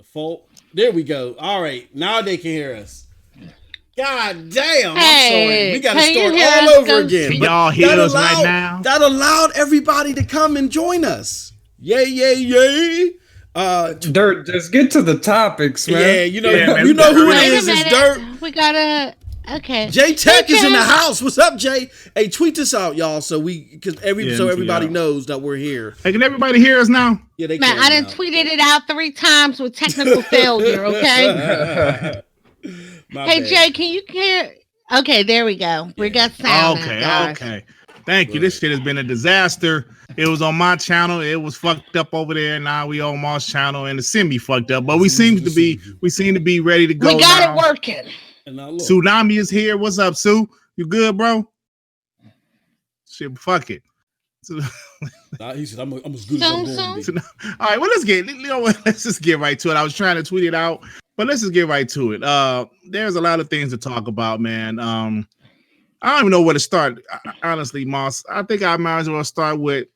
Default. There we go. All right, now they can hear us. God damn! I'm sorry. Hey, We got to can you start hear all us, over Ghost? again. Can But y'all hear us right now? That allowed everybody to come and join us. Yay! Yay! Yay! Dirt, just get to the topics, man. Yeah, you know, Yeah, man, you know who it Wait a is. It's minute. Dirt. We gotta. Okay. Jay Tech is in the Tech. house. What's up, Jay? Hey, tweet this out, y'all, so everybody yeah. knows that we're here. Hey, can everybody hear us now? Yeah, they Man, can I done now. tweeted it out 3 times with technical failure. Okay. My Hey bad. Jay, can you hear? Okay, there we go. We got sound. Okay, now, guys. okay. Thank you. This shit has been a disaster. It was on my channel. It was fucked up over there. Now we on Moss channel, and the semi fucked up. But we seem to be ready to go. We got now. it working. And now look. Tsunami is here. What's up, Sue? You good, bro? Shit, fuck it. He said, "I'm as good as I'm going to be." All right, well, let's just get right to it. I was trying to tweet it out, but let's just get right to it. There's a lot of things to talk about, man. I don't even know where to start. Honestly, Moss, I think I might as well start with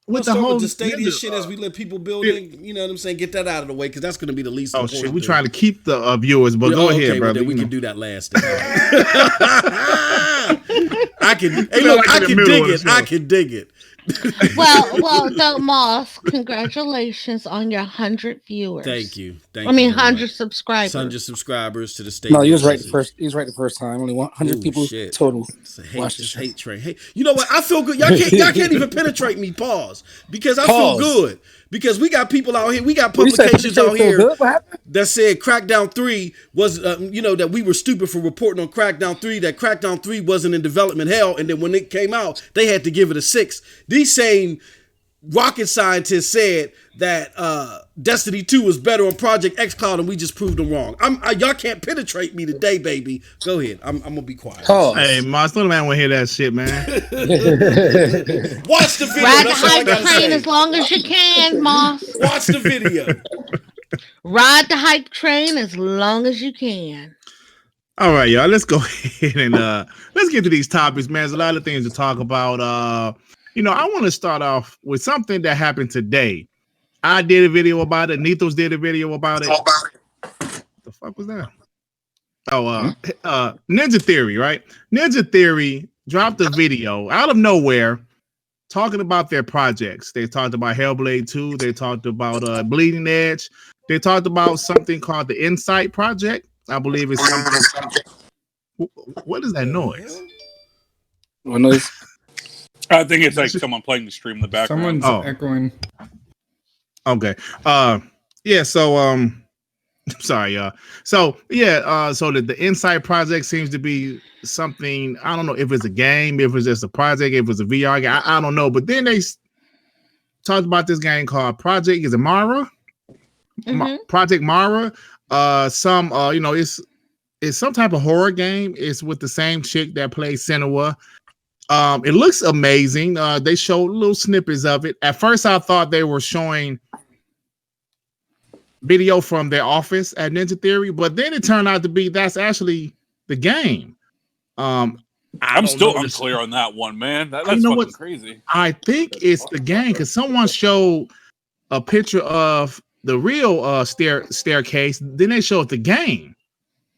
the Stadia shit as we let people build in. You know what I'm saying? Get that out of the way because that's going to be the least. Oh important shit, we're thing. trying to keep the viewers, but go ahead, brother. Well, we can do that last. I can. Hey, Hey, look, I can dig it. I can dig it. Well, though, Moss, congratulations on your 100 viewers. Thank you. 100 subscribers. 100 subscribers to the Stadia. No, he was right the first. He was right the first time. Only 100 people total. Watch this hate train. Hey, you know what? I feel good. Y'all can't even penetrate me. Pause. Because I feel good. Because we got people out here. We got publications out here that said Crackdown 3 was, that we were stupid for reporting on Crackdown 3. That Crackdown 3 wasn't in development hell, and then when it came out, they had to give it a 6. These same rocket scientists said that Destiny 2 was better on Project xCloud, and we just proved them wrong. Y'all can't penetrate me today, baby. Go ahead. I'm gonna be quiet. Hey, Moss, no man want to hear that shit, man. Watch the video. Ride the That's all I hype gotta train say. as long as you can, Moss. Watch the video. Ride the hype train as long as you can. All right, y'all. Let's go ahead and let's get to these topics, man. There's a lot of things to talk about. I want to start off with something that happened today. I did a video about it. Nethos did a video about it. The fuck was that? Oh, Ninja Theory, right? Ninja Theory dropped a video out of nowhere talking about their projects. They talked about Hellblade 2. They talked about Bleeding Edge. They talked about something called the Insight Project. I believe it's something. What is that noise? What noise? I think it's like someone playing the stream in the background. Someone's echoing. Okay. Yeah, so sorry, y'all. So yeah, so the Insight Project seems to be something. I don't know if it's a game, if it's just a project, if it's a VR game. I don't know. But then they talked about this game called Project. Is it Mara? Project Mara. It's some type of horror game. It's with the same chick that plays Senua. It looks amazing. They showed little snippets of it. At first, I thought they were showing video from their office at Ninja Theory, but then it turned out to be that's actually the game. I'm still unclear on that one, man. That's fucking crazy. I think it's the game because someone showed a picture of the real staircase. Then they showed the game.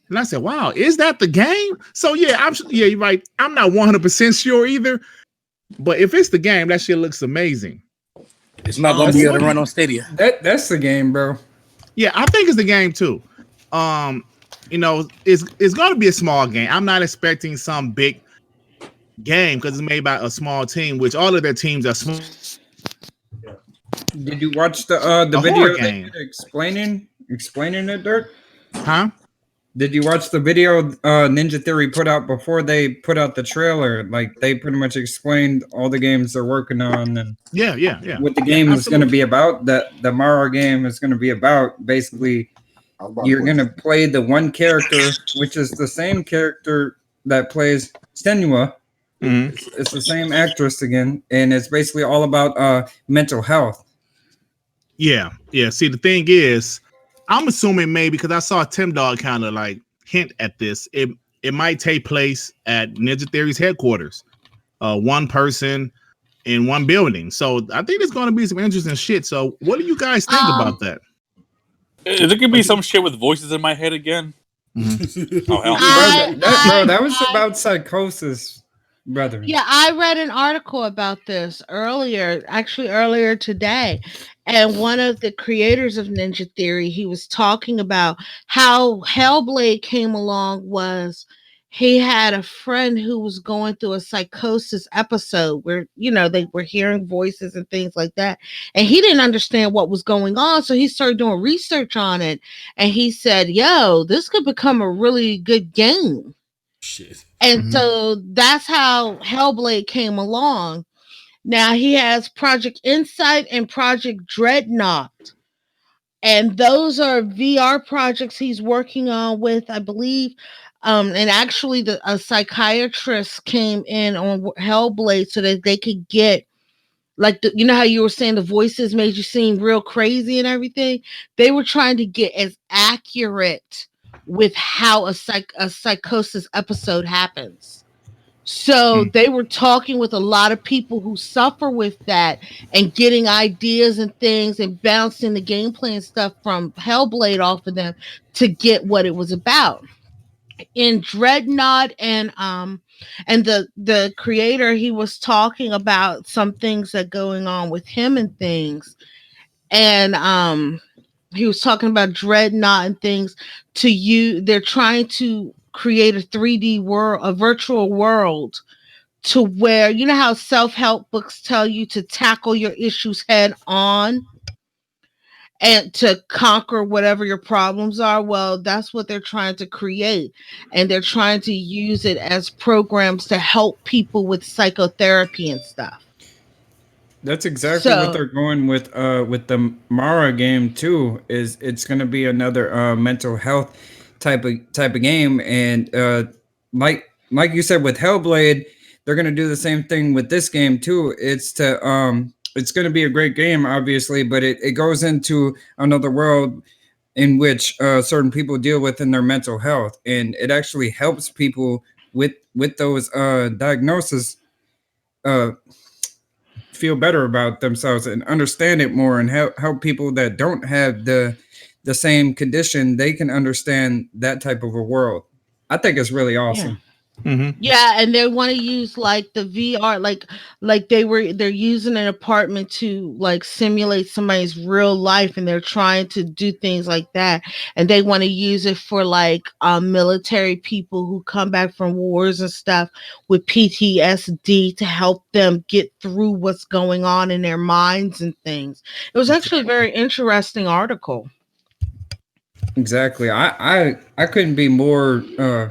And I said, wow, is that the game? So yeah, you're right. I'm not 100% sure either. But if it's the game, that shit looks amazing. It's not going to be able to run on Stadia. That's the game, bro. Yeah, I think it's the game too. It's going to be a small game. I'm not expecting some big game because it's made by a small team, which all of their teams are small. Did you watch the video game explaining it, Dirt? Huh? Did you watch the video Ninja Theory put out before they put out the trailer? Like they pretty much explained all the games they're working on and yeah. What the game is going to be about. That the Mara game is going to be about. Basically, you're going to play the one character, which is the same character that plays Senua. Mm-hmm. It's the same actress again, and it's basically all about mental health. Yeah. See, the thing is, I'm assuming maybe because I saw Tim Dog kind of like hint at this. It might take place at Ninja Theory's headquarters, one person in one building. So I think there's going to be some interesting shit. So what do you guys think about that? Is it gonna be some shit with voices in my head again? Mm-hmm. Oh hell, that was about psychosis, brother. Yeah, I read an article about this earlier today, and one of the creators of Ninja Theory, he was talking about how Hellblade came along. Was he had a friend who was going through a psychosis episode where they were hearing voices and things like that, and he didn't understand what was going on, so he started doing research on it, and he said, "Yo, this could become a really good game." Shit. And so that's how Hellblade came along. Now he has Project Insight and Project Dreadnought. And those are VR projects he's working on with, I believe. And actually, a psychiatrist came in on Hellblade so that they could get, like, how you were saying the voices made you seem real crazy and everything. They were trying to get as accurate with how a psychosis episode happens. So they were talking with a lot of people who suffer with that and getting ideas and things and bouncing the gameplay and stuff from Hellblade off of them to get what it was about. In Dreadnought and the creator, he was talking about some things that going on with him and things. And he was talking about Dreadnought and things to you. They're trying to create a 3D world, a virtual world, to where, how self-help books tell you to tackle your issues head on and to conquer whatever your problems are. Well, that's what they're trying to create. And they're trying to use it as programs to help people with psychotherapy and stuff. That's exactly what they're going with the Mara game too. Is it's going to be another mental health type of game, and like you said with Hellblade, they're going to do the same thing with this game too. It's going to be a great game, obviously, but it goes into another world in which certain people deal with in their mental health, and it actually helps people with those diagnoses feel better about themselves and understand it more, and help people that don't have the same condition. They can understand that type of a world. I think it's really awesome. Yeah. Yeah, and they want to use like the VR, like they're using an apartment to like simulate somebody's real life, and they're trying to do things like that, and they want to use it for like military people who come back from wars and stuff with PTSD to help them get through what's going on in their minds and things. It was actually a very interesting article. Exactly. I couldn't be more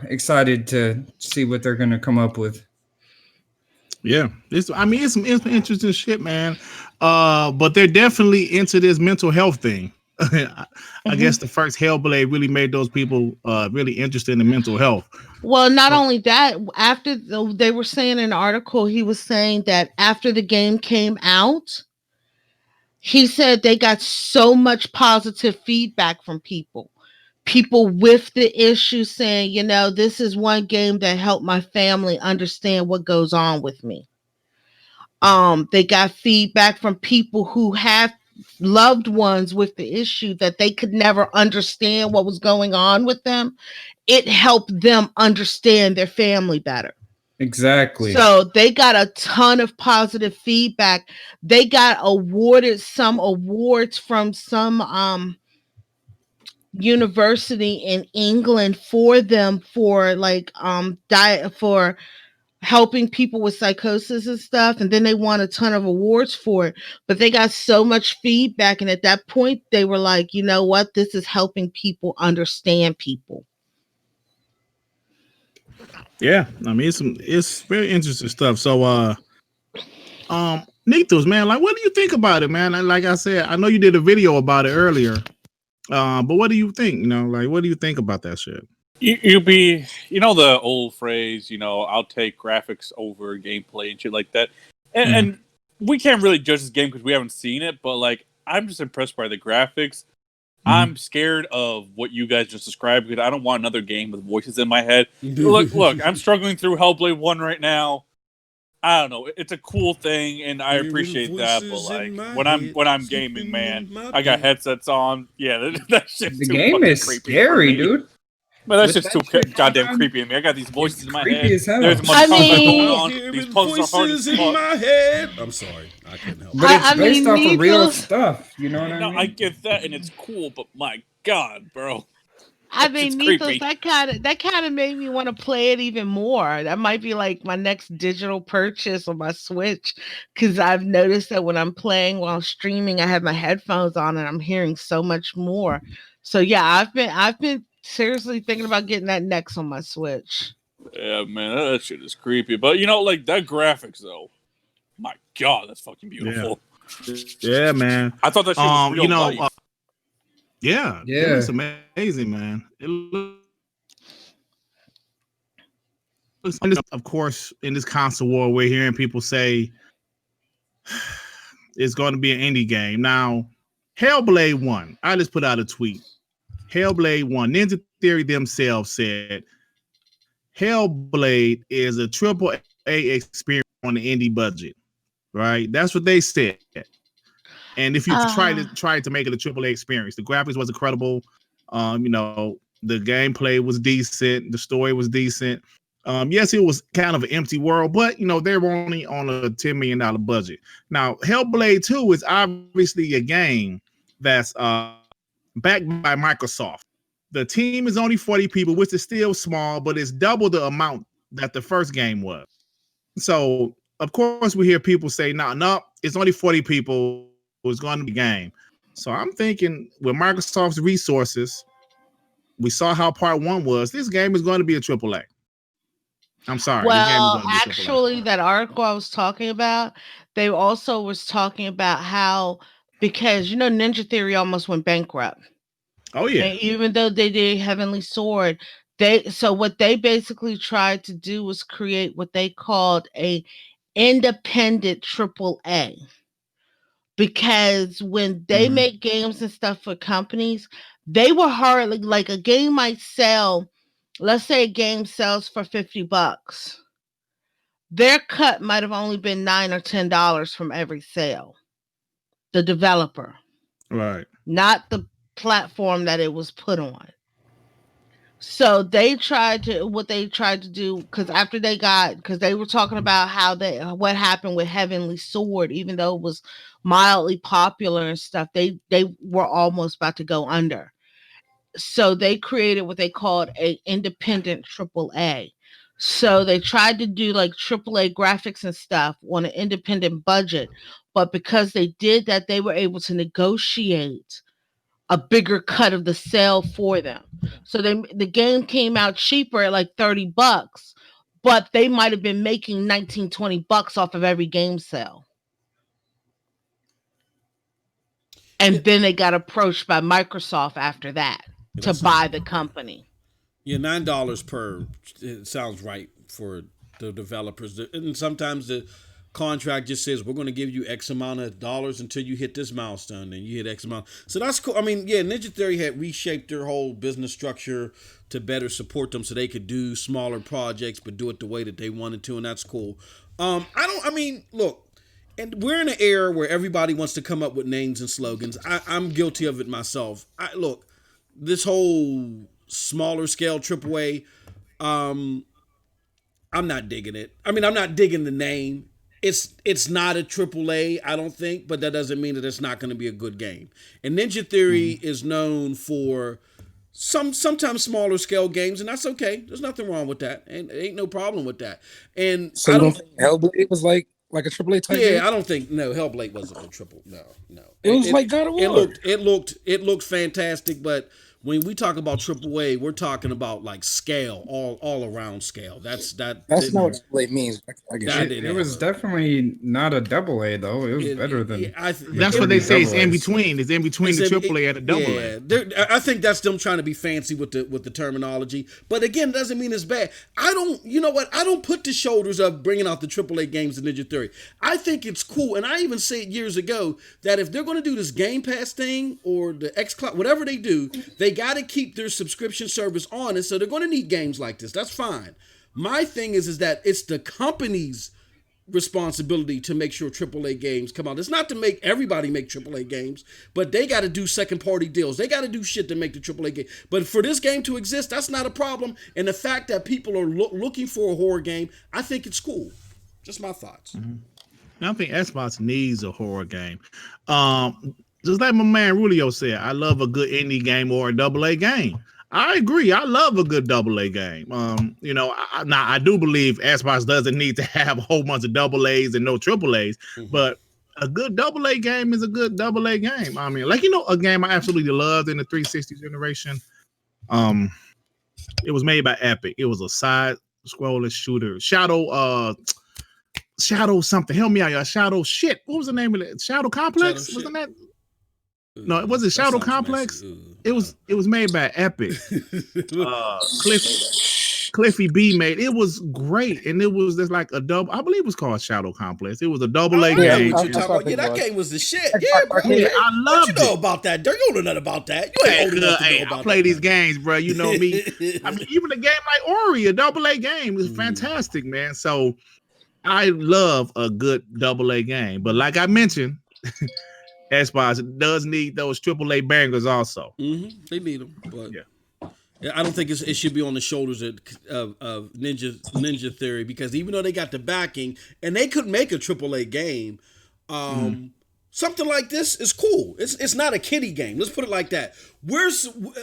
excited to see what they're going to come up with. Yeah, it's some interesting shit, man. But they're definitely into this mental health thing. I guess the first Hellblade really made those people really interested in mental health. Well, not only that, after they were saying in an article, he was saying that after the game came out, he said they got so much positive feedback from people with the issue saying, this is one game that helped my family understand what goes on with me. They got feedback from people who have loved ones with the issue that they could never understand what was going on with them. It helped them understand their family better. Exactly. So they got a ton of positive feedback. They got awarded some awards from some university in England for them for like for helping people with psychosis and stuff, and then they won a ton of awards for it. But they got so much feedback, and at that point they were like, you know what, this is helping people understand people. Yeah, I mean it's very interesting stuff. So Nithos, man, like what do you think about it, man? Like I said, I know you did a video about it earlier. But what do you think? Like what do you think about that shit? You'd be, the old phrase, I'll take graphics over gameplay and shit like that. And we can't really judge this game because we haven't seen it, but like I'm just impressed by the graphics. I'm scared of what you guys just described because I don't want another game with voices in my head. Look, I'm struggling through Hellblade 1 right now. I don't know. It's a cool thing, and I appreciate that. But like when I'm gaming, man, I got headsets on. Yeah, that shit's the too game is scary, dude. But that's just too goddamn creepy to me. I got these voices in my head. There's I mean, going on. These poses are hard as in my head. I'm sorry, I couldn't help. But it's based off of real stuff. You know what I mean? I get that, and it's cool. But my God, bro. I mean, Mythos, that kind of made me want to play it even more. That might be like my next digital purchase on my Switch, because I've noticed that when I'm playing while streaming, I have my headphones on and I'm hearing so much more. So yeah, I've been seriously thinking about getting that next on my Switch. Yeah, man, that shit is creepy. But you know, like that graphics though, my God, that's fucking beautiful. Yeah, man. I thought that shit was real life. Yeah, it's amazing, man. It looks, of course, in this console war, we're hearing people say it's going to be an indie game. Now, Hellblade 1, I just put out a tweet. Hellblade 1, Ninja Theory themselves said Hellblade is a AAA experience on the indie budget, right? That's what they said. And if you try to make it a AAA experience, the graphics was incredible. You know, the gameplay was decent. The story was decent. Yes, it was kind of an empty world, but you know, they were only on a $10 million budget. Now, Hellblade 2 is obviously a game that's backed by Microsoft. The team is only 40 people, which is still small, but it's double the amount that the first game was. So, of course, we hear people say, no, it's only 40 people. It's going to be a game. So I'm thinking with Microsoft's resources, we saw how part 1 was. This game is going to be a AAA. I'm sorry. Well, actually, that article I was talking about, they also was talking about how, because, you know, Ninja Theory almost went bankrupt. Oh, yeah. And even though they did Heavenly Sword, what they basically tried to do was create what they called a independent AAA. Because when they make games and stuff for companies, they were hardly, like, a game might sell, let's say a game sells for $50. Their cut might have only been $9 or $10 from every sale. The developer. Right. Not the platform that it was put on. So what they tried to do, because they were talking about what happened with Heavenly Sword, even though it was mildly popular and stuff, they were almost about to go under. So they created what they called a independent AAA. So they tried to do like AAA graphics and stuff on an independent budget, but because they did that, they were able to negotiate a bigger cut of the sale for them. So the game came out cheaper at like $30, but they might have been making $19-20 off of every game sale. And then they got approached by Microsoft after that to buy the company. Yeah, $9 per, it sounds right for the developers. And sometimes the contract just says, we're going to give you X amount of dollars until you hit this milestone, and you hit X amount. So that's cool. I mean, yeah, Ninja Theory had reshaped their whole business structure to better support them so they could do smaller projects, but do it the way that they wanted to, and that's cool. Look, and we're in an era where everybody wants to come up with names and slogans. I'm guilty of it myself. Look, this whole smaller scale AAA, I'm not digging it. I mean, I'm not digging the name. It's not a AAA, I don't think, but that doesn't mean that it's not going to be a good game. And Ninja Theory is known for sometimes smaller scale games, and that's okay. There's nothing wrong with that, and ain't no problem with that. And so I don't think Hellblade was like a AAA type game? I don't think Hellblade wasn't a triple. No. It was like God of War. It looked fantastic, but when we talk about AAA, we're talking about like scale, all around scale. That's not what AAA means. I guess it was definitely not a AA though. It was better than. That's what they say. It's in between. It's in between the AAA and the AA. I think that's them trying to be fancy with the terminology. But again, it doesn't mean it's bad. You know what? I don't put the shoulders up bringing out the AAA games in Ninja Theory. I think it's cool, and I even said years ago that if they're going to do this Game Pass thing or the xCloud, whatever they do, they got to keep their subscription service on, and so they're going to need games like this. That's fine. My thing is that it's the company's responsibility to make sure AAA games come out. It's not to make everybody make AAA games, but they got to do second-party deals. They got to do shit to make the AAA game. But for this game to exist, that's not a problem. And the fact that people are looking for a horror game, I think it's cool. Just my thoughts. Mm-hmm. I think Xbox needs a horror game. Just like my man Rulio said, I love a good indie game or a AA game. I agree. I love a good AA game. I do believe Xbox doesn't need to have a whole bunch of AA's and no AAA's, but a good AA game is a good AA game. I mean, a game I absolutely loved in the 360 generation. It was made by Epic. It was a side-scroller shooter. Shadow something. Help me out, y'all. Shadow shit. What was the name of it? Shadow Complex? Wasn't that? No, it wasn't Shadow Complex. It was made by Epic. Cliffy B made it. Was great, and it was just like a double. I believe it was called Shadow Complex. It was a AA game. That game was the shit. Yeah, bro. Yeah, I loved it. You know about that? You don't know nothing about that. You ain't old enough to know about I play these games, bro. You know me. I mean, even a game like Ori, a AA game, is fantastic, man. So I love a good AA game, but like I mentioned. Xbox does need those AAA bangers also. They need them, but I don't think it should be on the shoulders of Ninja Theory, because even though they got the backing and they could make a AAA game, something like this is cool. It's not a kiddie game. Let's put it like that.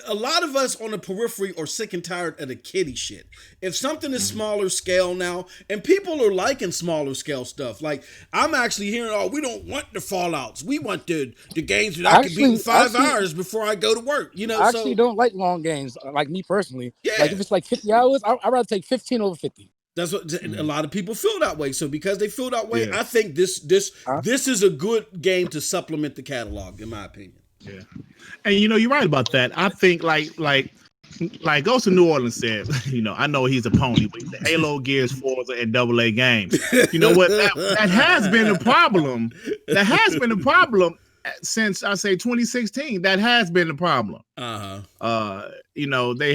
A lot of us on the periphery are sick and tired of the kiddie shit. If something is smaller scale now, and people are liking smaller scale stuff, like I'm actually hearing, we don't want the Fallouts. We want the games that I can beat in 5 hours before I go to work. I actually don't like long games. Like me personally, like if it's like 50 hours, I'd rather take 15 over 50. That's what a lot of people feel that way. So because they feel that way, I think this is a good game to supplement the catalog, in my opinion. Yeah, and you're right about that. I think like Ghost of New Orleans said, I know he's a pony, but he's the Halo, Gears, Forza, and AA games. You know what? That has been a problem. That has been a problem since I say 2016. That has been a problem. They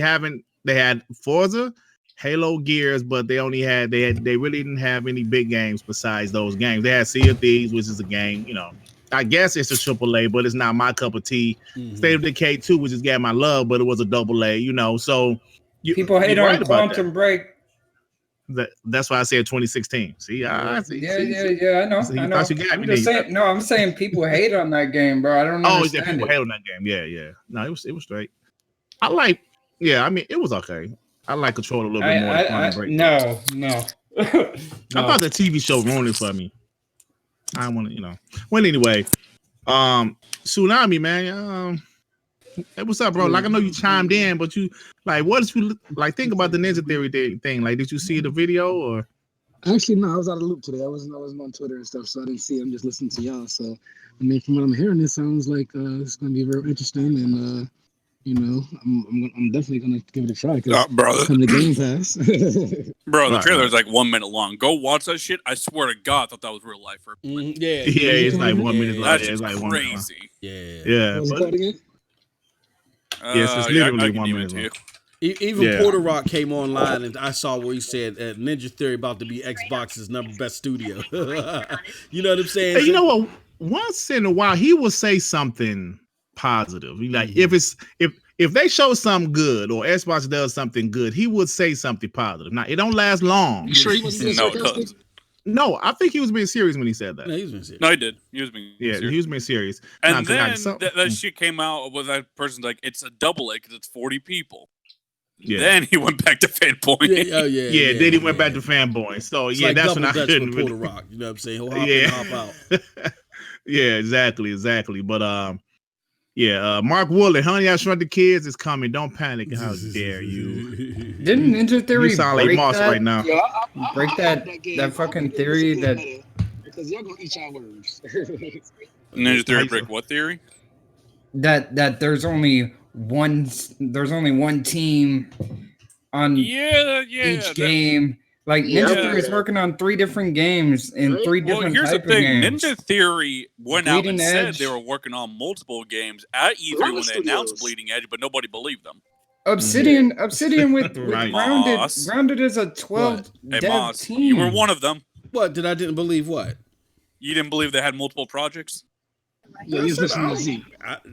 had Forza, Halo, Gears, but they really didn't have any big games besides those games. They had Sea of Thieves, which is a game, I guess it's a AAA, but it's not my cup of tea. State of Decay 2, which is game I love, but it was a AA, so people hate on Quantum Break. That's why I said 2016. See, I see. Yeah, I know. I know. I'm saying people hate on that game, bro. I don't know. People hate on that game. Yeah. No, it was straight. It was okay. I like Control a little bit more than Quantum Break. No. I thought the TV show ruined it for me. I want to, Well, anyway, Tsunami, man. Hey, what's up, bro? Like, I know you chimed in, but you what did you think about the Ninja Theory thing? Like, did you see the video or? Actually, no, I was out of the loop today. I wasn't on Twitter and stuff, so I didn't see it. I'm just listening to y'all. So, I mean, from what I'm hearing, it sounds like it's going to be very interesting, and I'm definitely gonna give it a try. Bro, from the Game Pass. Bro, the trailer is like 1 minute long. Go watch that shit. I swear to God, I thought that was real life. It's like 1 minute long. That's like crazy. Yeah. What's it called again? Yes, it's literally 1 minute long. Even Porter Rock came online, and I saw where he said Ninja Theory about to be Xbox's best studio. You know what I'm saying? Hey, you know what? Once in a while, he will say something positive. Like if they show something good or Xbox does something good, he would say something positive. Now it don't last long. You sure he wasn't being sarcastic? No, I think he was being serious when he said that. No, he was being serious. No, he did. He was being serious. He was being serious. And then that shit came out with that person's like, it's a AA because it's 40 people. Yeah. Then he went back to fanboy. Then he went back to fanboy. So it's that's when I couldn't Porter Rock. You know what I'm saying? He'll hop in, hop out. Exactly. But Mark Woolley, Honey, I Shrunk the Kids is coming. Don't panic. How dare you? Didn't Ninja Theory you sound like Moss right now? Yo, break that fucking theory that because y'all gonna eat y'all words. Ninja Theory break what theory? That there's only one team on each game. Like Ninja Theory is working on 3 different games in 3 different here's type the thing. of games. Ninja Theory went out and said they were working on multiple games at E3 when they announced Bleeding Edge, but nobody believed them. Obsidian with Grounded is a 12 dev team. You were one of them. What did I didn't believe? What? You didn't believe they had multiple projects? Yeah, he's listening to Z.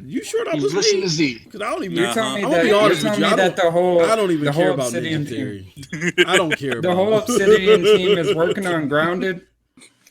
You sure that He's was listening me? to Z. Because I don't even. You're telling me I'm that, gonna be honest with you. I don't even care about Obsidian Ninja Theory. I don't care. The about whole Obsidian team is working on Grounded.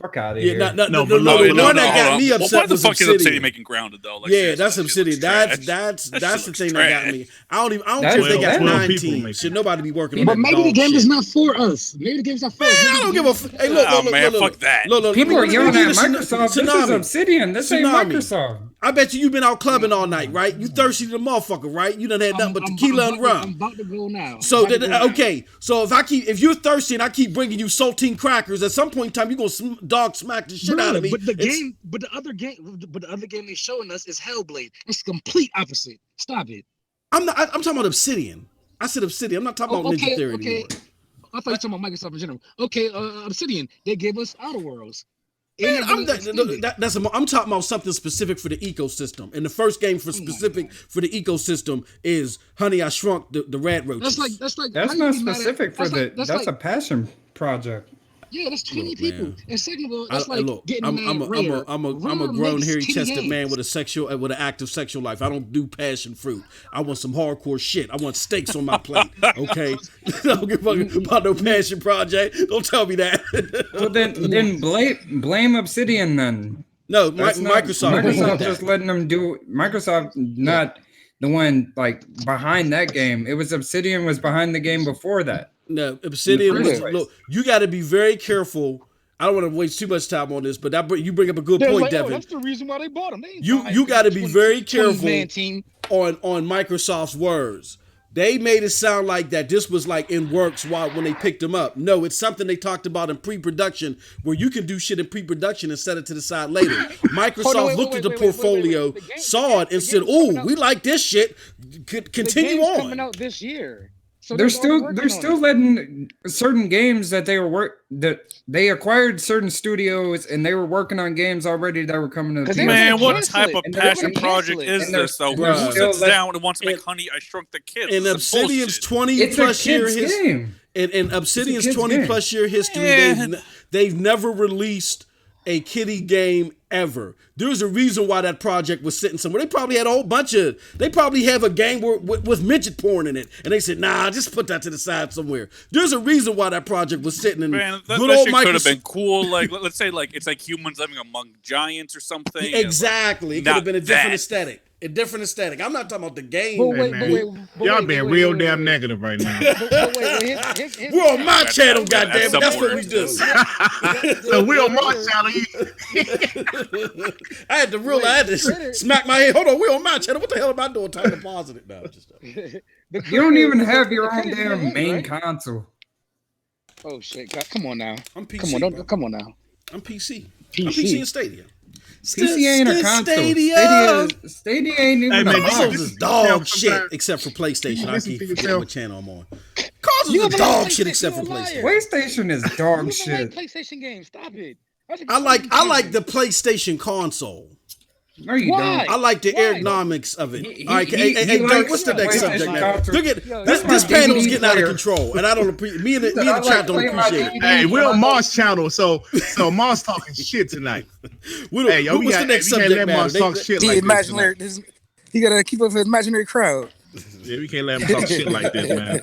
Fuck out of here. No, the one that got me upset was Obsidian. Making Grounded though. Like, yeah, that's Obsidian. That's the thing that got me. I don't care if they got 9 teams. Should nobody be working on that? But maybe the game is not for us. Maybe the game's not for us. I don't give a. Hey, look, fuck that. Look, people are yelling at Microsoft. This is Obsidian. This ain't Microsoft. I bet you've been out clubbing all night, right? You thirsty to the motherfucker, right? You done had nothing but tequila and rum. I'm about to go now. So okay, so if you're thirsty and I keep bringing you saltine crackers, at some point in time you're gonna dog smack the shit out of me. But the other game they're showing us is Hellblade. It's the complete opposite. Stop it. I'm talking about Obsidian. I said Obsidian. I'm not talking about Ninja Theory anymore. I thought you were talking about Microsoft in general. Okay, Obsidian. They gave us Outer Worlds. I'm talking about something specific for the ecosystem. And the first game for specific for the ecosystem is Honey, I Shrunk the Red Roaches. That's not specific for that's a passion project. Yeah, that's 20 people. Man. And second of all, that's getting I'm a grown, hairy-chested man with an active sexual life. I don't do passion fruit. I want some hardcore shit. I want steaks on my plate. Okay, I don't give a fuck about no passion project. Don't tell me that. Well, then blame Obsidian then. No, Microsoft just letting them do. Microsoft not the one like behind that game. It was Obsidian was behind the game before that. No, Obsidian. Look, you got to be very careful. I don't want to waste too much time on this, but you bring up a good point, Devin. That's the reason why they bought them. You got to be very careful on Microsoft's words. They made it sound like that this was like in works when they picked them up. No, it's something they talked about in pre-production where you can do shit in pre-production and set it to the side later. Microsoft looked at the portfolio, saw it, and said, "Oh, we like this shit. Continue on." Coming out this year. So they're still letting certain games that they acquired certain studios and they were working on games already that were coming to the TV. Man, what type of passion project is this though? Who sits down and wants to make Honey, I Shrunk the Kids? In Obsidian's 20+ year history, in Obsidian's 20+ year history, they've never released a kiddie game ever. There's a reason why that project was sitting somewhere. They probably had a whole bunch of. They probably have a game with midget porn in it, and they said, "Nah, just put that to the side somewhere." There's a reason why that project was sitting in. Man, that shit could have been cool. Like, let's say, like it's like humans living among giants or something. Exactly, it could have been a different aesthetic. A different aesthetic. I'm not talking about the game. Y'all being real damn negative right now. We're on my channel, goddamn. That's what we do. So we're on my channel. I had to smack my head. Hold on, we're on my channel. What the hell am I doing? Time to pause it now. You don't even have your own damn main console. Oh shit! God, come on now. I'm PC. Come on now. I'm PC. I'm PC and Stadia. PC ain't a console. Stadia ain't even a console. Is dog shit except for PlayStation. I keep forgetting what channel I'm on. Consoles is dog shit except for PlayStation. PlayStation is dog shit. PlayStation games. Stop it. I like the PlayStation console. No, you don't. I like the ergonomics of it. Hey, Dirk, what's the next subject now? Look at this panel is getting out of control, and I don't appreciate. Me and the chat don't appreciate it. Hey, we're on Mars channel, so Mars talking shit tonight. Hey, yo, what's the next subject matter? Talk shit like imaginary. He gotta keep up his imaginary crowd. Yeah, we can't let him talk shit like this, man.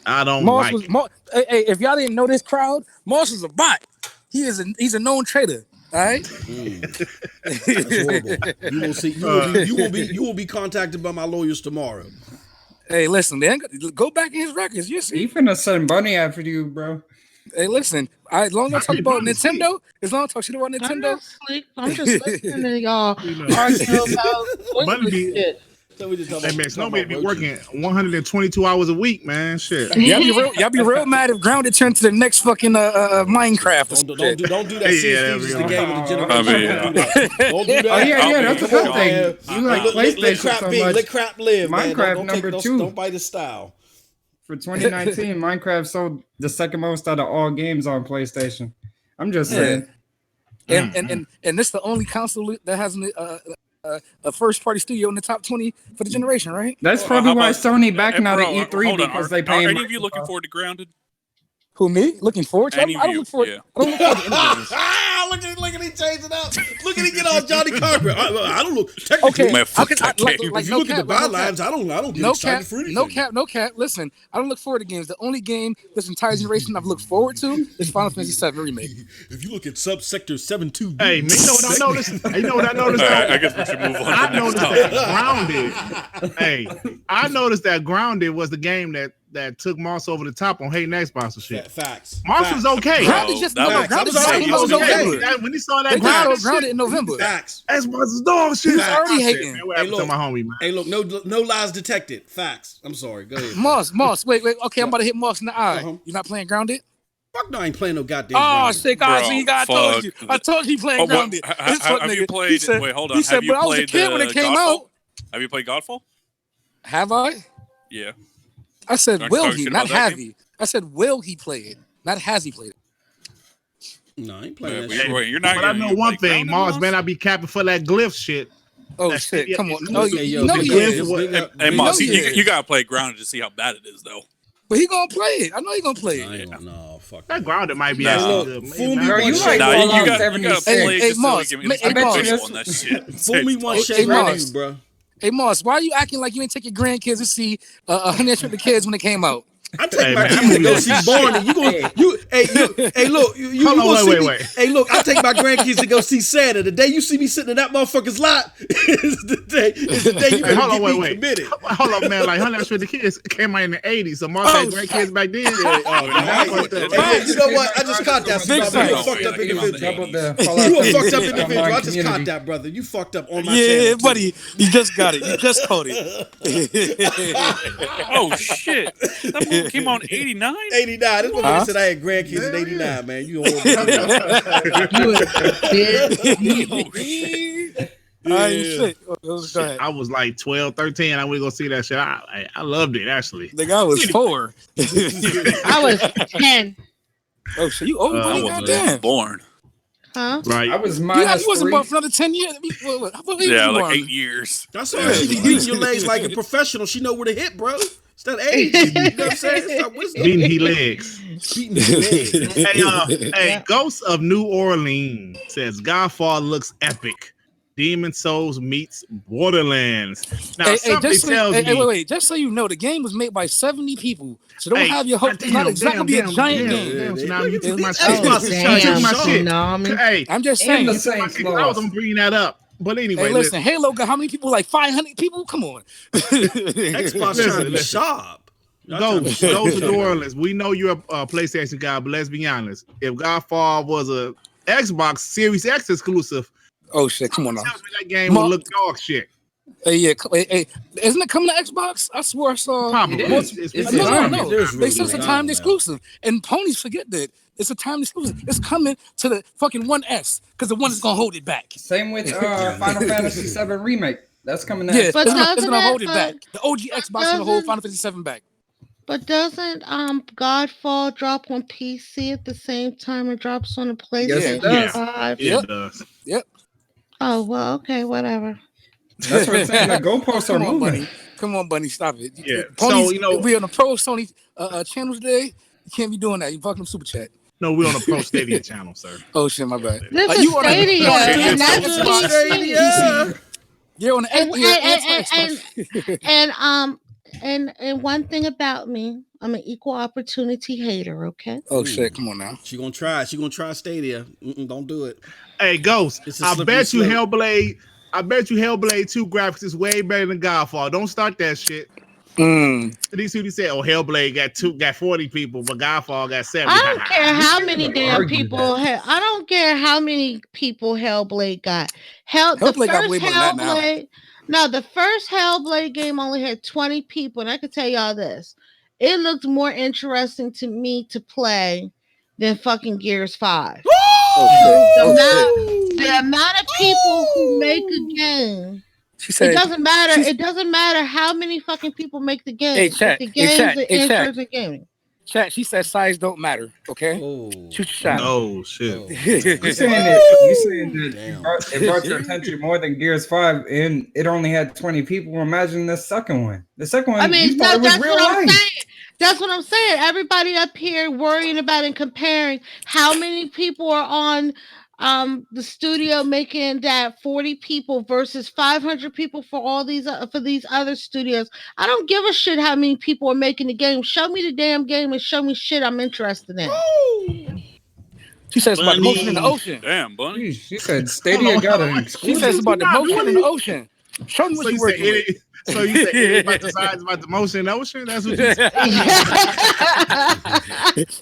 I don't Moss like. Hey, if y'all didn't know this crowd, Moss is a bot. He's a known traitor. All right. That's horrible. You will see. You will be contacted by my lawyers tomorrow. Hey, listen, man. Go back in his records. You see. He finna send Bunny after you, bro. Hey, listen. As long as I talk about Nintendo, as long as I talk shit about Nintendo, I'm just listening to y'all argue about shit. So hey man, Snowman be working 122 hours a week, man. Shit. Y'all be real mad if Grounded turned to the next fucking Minecraft. Don't do that. It's the game of the generation. Don't do that. Oh yeah, that's a good thing. You like PlayStation so much. Let crap live. Minecraft number 2. Don't bite his style. For 2019, Minecraft sold the second most out of all games on PlayStation. I'm just saying. And this is the only console that has a first-party studio in the top 20 for the generation, right? That's probably why Sony backing out of E3 because they pay. Are any of you looking forward to Grounded? Who, me? Looking forward to? I don't look forward. Yeah. I don't look forward to any games. Look at he change it up. Look at he get all Johnny Carver. I don't look technically. Okay, Man, fuck that game. If you look at the bylines, I don't get excited for anything. No cap. Listen, I don't look forward to games. The only game this entire generation I've looked forward to is Final Fantasy VII Remake. If you look at Subsector 7-2, hey, man, you know what I noticed? You know what I noticed? Right, I guess we should move on. I noticed that Grounded. Hey, I noticed that Grounded was the game that took Moss over the top on hating Xbox and shit. Facts. Moss was okay. Grounded just Grounded was okay. When he saw that Grounded in November. Facts. Xbox is dog shit. He's already hating. Man, what happened to my homie, man? Hey, look, no lies detected. Facts. I'm sorry. Go ahead. Moss. Wait. Okay, I'm about to hit Moss in the eye. You not playing Grounded? Fuck no, I ain't playing no goddamn. Oh shit, guys! See, I told you. I told you he playing Grounded. Have you played? Wait, hold on. He said, "But I was a kid when it came out." Have you played Godfall? Have I? Yeah. I said, will he? Not have he. I said, will he play it? Not has he played it. No, I ain't playing that shit. You're not. But I know one thing, Mars, man, I be capping for that glyph shit. Oh shit! Come on, Hey, Moss, you gotta play Grounded to see how bad it is, though. But he gonna play it. I know he gonna play it. No, fuck that. Grounded might be actually good. Fool me one shake. You gotta play hey, it Moss, so we can on that shit. Fool me one shake, bro. Hey, Moss, why are you acting like you ain't take your grandkids to see Honey I Shrunk the Kids when it came out? I take my kids to go see Born, and wait. Hey, look, I take my grandkids to go see Santa. The day you see me sitting in that motherfucker's lot is the day you better get me committed. Hold on, man. Like, Honey I Shrunk the Kids came out in the 80s, so Mars had grandkids back then. You know what? I just caught that. You a fucked up individual. You a fucked up individual. I just caught that, brother. You fucked up on my channel. Yeah, buddy. You just got it. You just caught it. Oh, shit. That movie came out in 89? 89. This one said I had grandkids in 89, man. You horrible. Shit, I was like 12, 13. I went to go see that shit. I loved it, actually. The guy was 4. I was 10. Oh, so you old? I wasn't born. Huh? Right. I was you wasn't born for another 10 years. Yeah, like 8 years. That's why she be beating your legs like a professional. She know where to hit, bro. It's that age. You know what I'm saying? It's not wisdom. Beating his legs. Beating his legs. Hey, Ghost of New Orleans says Godfall looks epic. Demon Souls meets Borderlands. Now, wait. Just so you know, the game was made by 70 people. So don't have your hopes. It's not exactly going to be a giant game. Now you took my shit. Hey, I'm just saying. I was going to bring that up. But anyway, listen, Halo got how many people? Like 500 people? Come on. Xbox trying to be sharp. Go to New Orleans. We know you're a PlayStation guy, but let's be honest. If Godfall was a Xbox Series X exclusive, oh shit, come on now. That game would look dog shit. Hey, isn't it coming to Xbox? I swear I saw. Probably. No. They said it's a timed exclusive, and ponies forget that it's a timed exclusive. It's coming to the fucking 1S because the one is gonna hold it back. Same with Final Fantasy VII Remake. That's coming. Yeah, it's gonna hold it back. The OG Xbox is gonna hold Final Fantasy VII back. But doesn't Godfall drop on PC at the same time it drops on the PlayStation 5? Yeah, it does. Yep. Oh well, okay, whatever. That's what I'm saying. The goalposts are moving. Come on, Bunny, stop it. Yeah. Ponies, so we on the Pro Sony channel today. You can't be doing that. You fucking super chat. No, we're on the Pro Stadia channel, sir. Oh shit, my bad. This is Stadia. You're on the and one thing about me, I'm an equal opportunity hater. Okay. Oh shit, come on now. She gonna try Stadia. Don't do it. Hey, Ghost. I bet you Hellblade 2 graphics is way better than Godfall. Don't start that shit. These who said, "Oh, Hellblade got 40 people, but Godfall got 70." I don't care how many damn people. I don't care how many people Hellblade got. Hellblade got way more than that now. No, the first Hellblade game only had 20 people, and I can tell y'all this: it looked more interesting to me to play than fucking Gears 5. The amount of people who make a game. It doesn't matter. It doesn't matter how many fucking people make the game. Hey, chat. The game is interesting gaming. Chat. She said size don't matter. Okay. Shoot your shot. Oh shit. You're saying that it brought your attention more than Gears 5, and it only had 20 people. Imagine the second one. The second one. I mean, you thought it was real life. That's what I'm saying. Everybody up here worrying about and comparing how many people are on the studio making that 40 people versus 500 people for all these for these other studios. I don't give a shit how many people are making the game. Show me the damn game and show me shit I'm interested in. Woo! She says about the motion in the ocean. Damn, Bunny. She said Stadia got an exclusive. She says about the motion in the ocean. Show me what you're working with. So you said it about the size, about the motion in the ocean? That's what you said.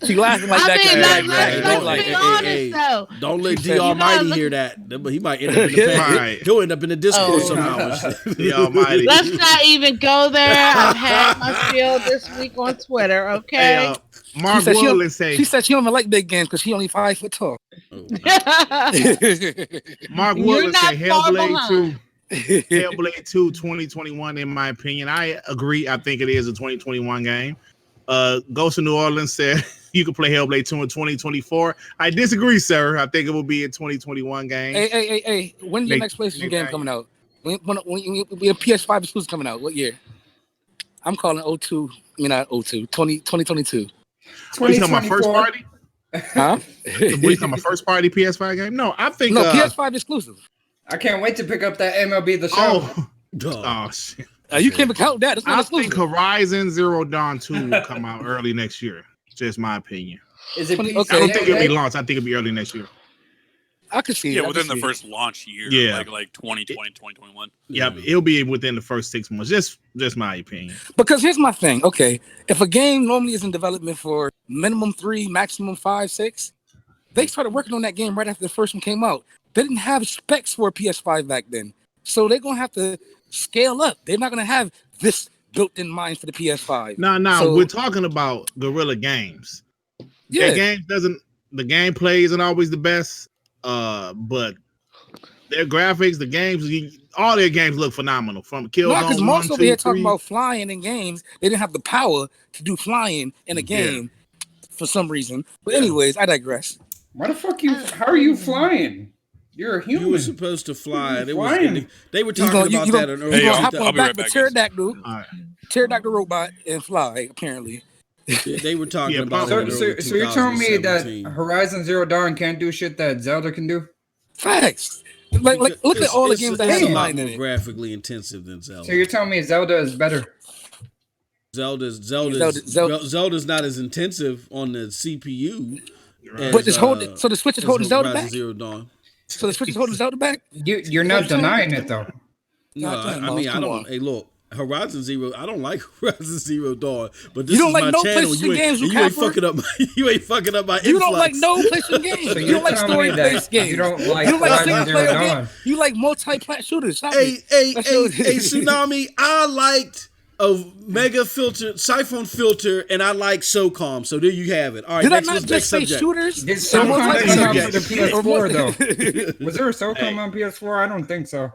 She laughing like that. Let's be honest, though. Don't let D Almighty hear that. But he might end up in the He'll end up in the Discord somehow. D Almighty. Let's not even go there. I've had my spiel this week on Twitter. Okay. Hey, Mark Woodland she said she don't even like big games because she only 5 foot tall. Mark Woodland said Hellblade 2. Hellblade 2 2021, in my opinion. I agree. I think it is a 2021 game. Ghost of New Orleans said you can play Hellblade 2 in 2024. I disagree, sir. I think it will be a 2021 game. Hey. When's your next PlayStation game coming out? When your PS5 exclusive coming out? What year? I'm calling 2022. What, you talking about first party? Huh? What, you talking about first party PS5 game? No, I think PS5 exclusive. I can't wait to pick up that MLB The Show. Oh shit! You can't count that. I think Horizon Zero Dawn 2 will come out early next year. Just my opinion. Is it? Okay. I don't think it'll be launched. I think it'll be early next year. I could see. Yeah, within the first launch year. Yeah, like 2020, 2021. Yeah, it'll be within the first 6 months. Just my opinion. Because here's my thing. Okay, if a game normally is in development for minimum 3, maximum 5, 6, they started working on that game right after the first one came out. They didn't have specs for a PS5 back then. So they're going to have to scale up. They're not going to have this built in mind for the PS5. No, so, we're talking about Guerrilla Games. Yeah. The gameplay isn't always the best, but their graphics, the games, all their games look phenomenal. From Killzone, because most of them talking about flying in games. They didn't have the power to do flying in a game for some reason. But anyways, I digress. Why the fuck how are you flying? You're a human. You were supposed to fly. They were talking about that in early. You're going to hop on the back of a pterodactyl, pterodactyl robot, and fly, apparently. They were talking about so you're telling me that Horizon Zero Dawn can't do shit that Zelda can do? Facts. Like look at all the games that have a lot more graphically intensive than Zelda. So you're telling me Zelda is better? Zelda's not as intensive on the CPU. But it's holding. So the Switch is holding Zelda back. Zero Dawn. So the Switch is holding Zelda back. You're not denying it though. No, I don't. Hey, look, Horizon Zero. I don't like Horizon Zero Dawn, but this you don't is like my no channel. PlayStation games. You ain't fucking up. You ain't fucking up my. You don't like no PlayStation games. So you don't like story-based games. You don't like single-player games. You like multi-plat shooters. Hey, Tsunami. I liked a mega filter, siphon filter, and I like SOCOM. So there you have it. All right, did I not just say shooters? Did SOCOM come out for the PS4 though? Was there a SOCOM on PS4? I don't think so.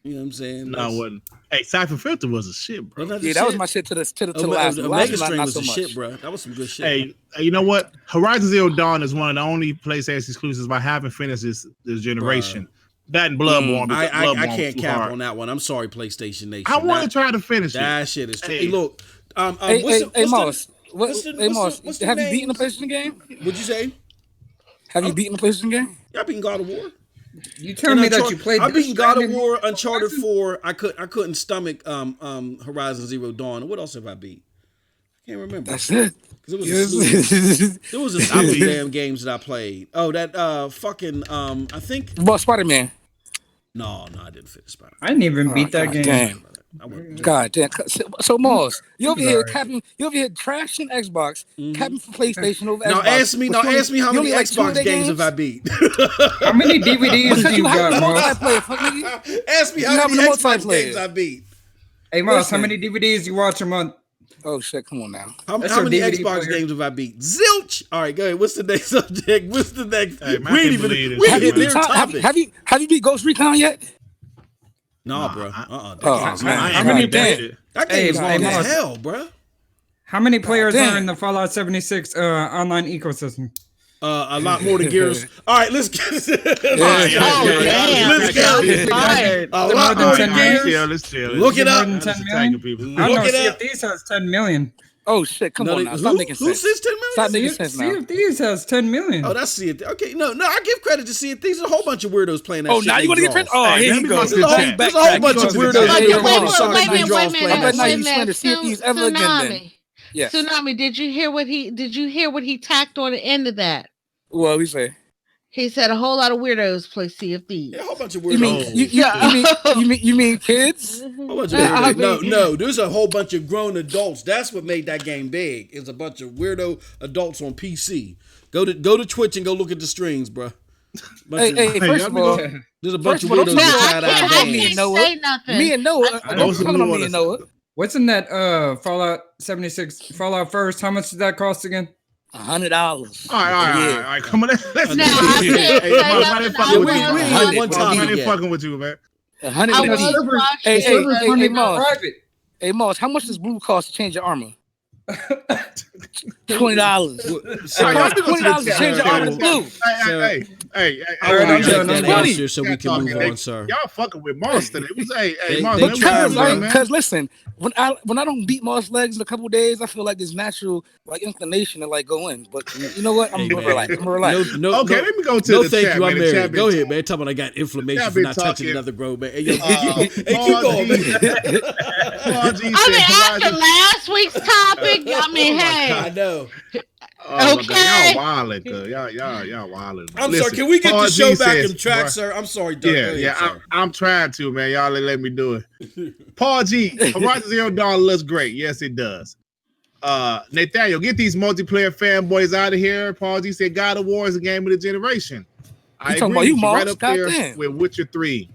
You know what I'm saying? No, it wasn't. Hey, siphon filter was a shit, bro. That was my shit to the last. The Mega Stream was a shit, bro. That was some good shit. Hey, you know what? Horizon Zero Dawn is one of the only PlayStation exclusives I haven't finished this generation. That and Bloodborne. I can't cap on that one. I'm sorry, PlayStation Nation. I want to try to finish it. That shit is. Hey, look. Hey, Moss. Have you beaten a PlayStation game? What'd you say? Have you beaten a PlayStation game? Yeah, I've beaten God of War. You telling me that you played? I've beaten God of War, Uncharted 4. I couldn't stomach Horizon Zero Dawn. What else have I beat? I can't remember. That's it. There was a slew of damn games that I played. Oh, that fucking I think. Well, Spider-Man. No, I didn't finish Spider-Man. I didn't even beat that game. Damn. God damn. So Moss, you over here trashing Xbox, capping for PlayStation over Xbox. Now ask me how many Xbox games have I beat. How many DVDs do you got, Moss? Ask me how many Xbox games I beat. Hey Moss, how many DVDs you watch a month? Oh shit! Come on now. How many Xbox games have I beat? Zilch. All right, go ahead. What's the next subject? What's the next? Hey, have you beat Ghost Recon yet? No, bro. How many played? That game is long as hell, bro. How many players are in the Fallout 76 online ecosystem? A lot more than Gears. All right, let's get Let's get a lot more than Gears. Let's chill. Look it up. I don't know. Sea of Thieves has 10 million. Oh shit! Come on now, stop making sense. Who says 10 million? Stop making sense now. Sea of Thieves has 10 million. Oh, that's Sea of Thieves. Okay, no, I give credit to Sea of Thieves. There's a whole bunch of weirdos playing that shit. Oh, now you want to get credit? Oh, here you go. There's a whole bunch of weirdos playing Sonic and draws playing that shit. Wait a minute. Tsunami, did you hear what he tacked on the end of that? What we say? He said a whole lot of weirdos play Sea of Thieves. Yeah, a whole bunch of weirdos. You mean kids? No, there's a whole bunch of grown adults. That's what made that game big. It's a bunch of weirdo adults on PC. Go to Twitch and go look at the streams, bro. First of all, there's a bunch of weirdos. Me and Noah. What's in that Fallout 76 Fallout First? How much did that cost again? $100. All right. Come on, let's no, I ain't fucking with you, man. Hey, Moss, how much does blue cost to change your armor? $20. $20 to change your armor to blue. Hey, so we can move on, sir. Y'all fucking with Moss today. Because listen, when I don't beat Moss legs in a couple of days, I feel like there's natural inclination to go in. But you know what? I'm gonna relax. Let me go to the thank chat, you. I'm man. married. Go ahead, man. Tell me I got inflammation for not touching another grown man. Hey, keep going, man. After last week's topic, hey. I know. Oh, okay. Y'all wildin', cuz. Y'all wildin'. I'm sorry. Can we get the show back on track, sir? I'm sorry, Doug. I'm trying to, man. Y'all let me do it. Paul G, Horizon Zero Dawn looks great. Yes, it does. Nathaniel, get these multiplayer fanboys out of here. Paul G said God of War is a game of the generation. I agree. About you, right up there with Witcher 3.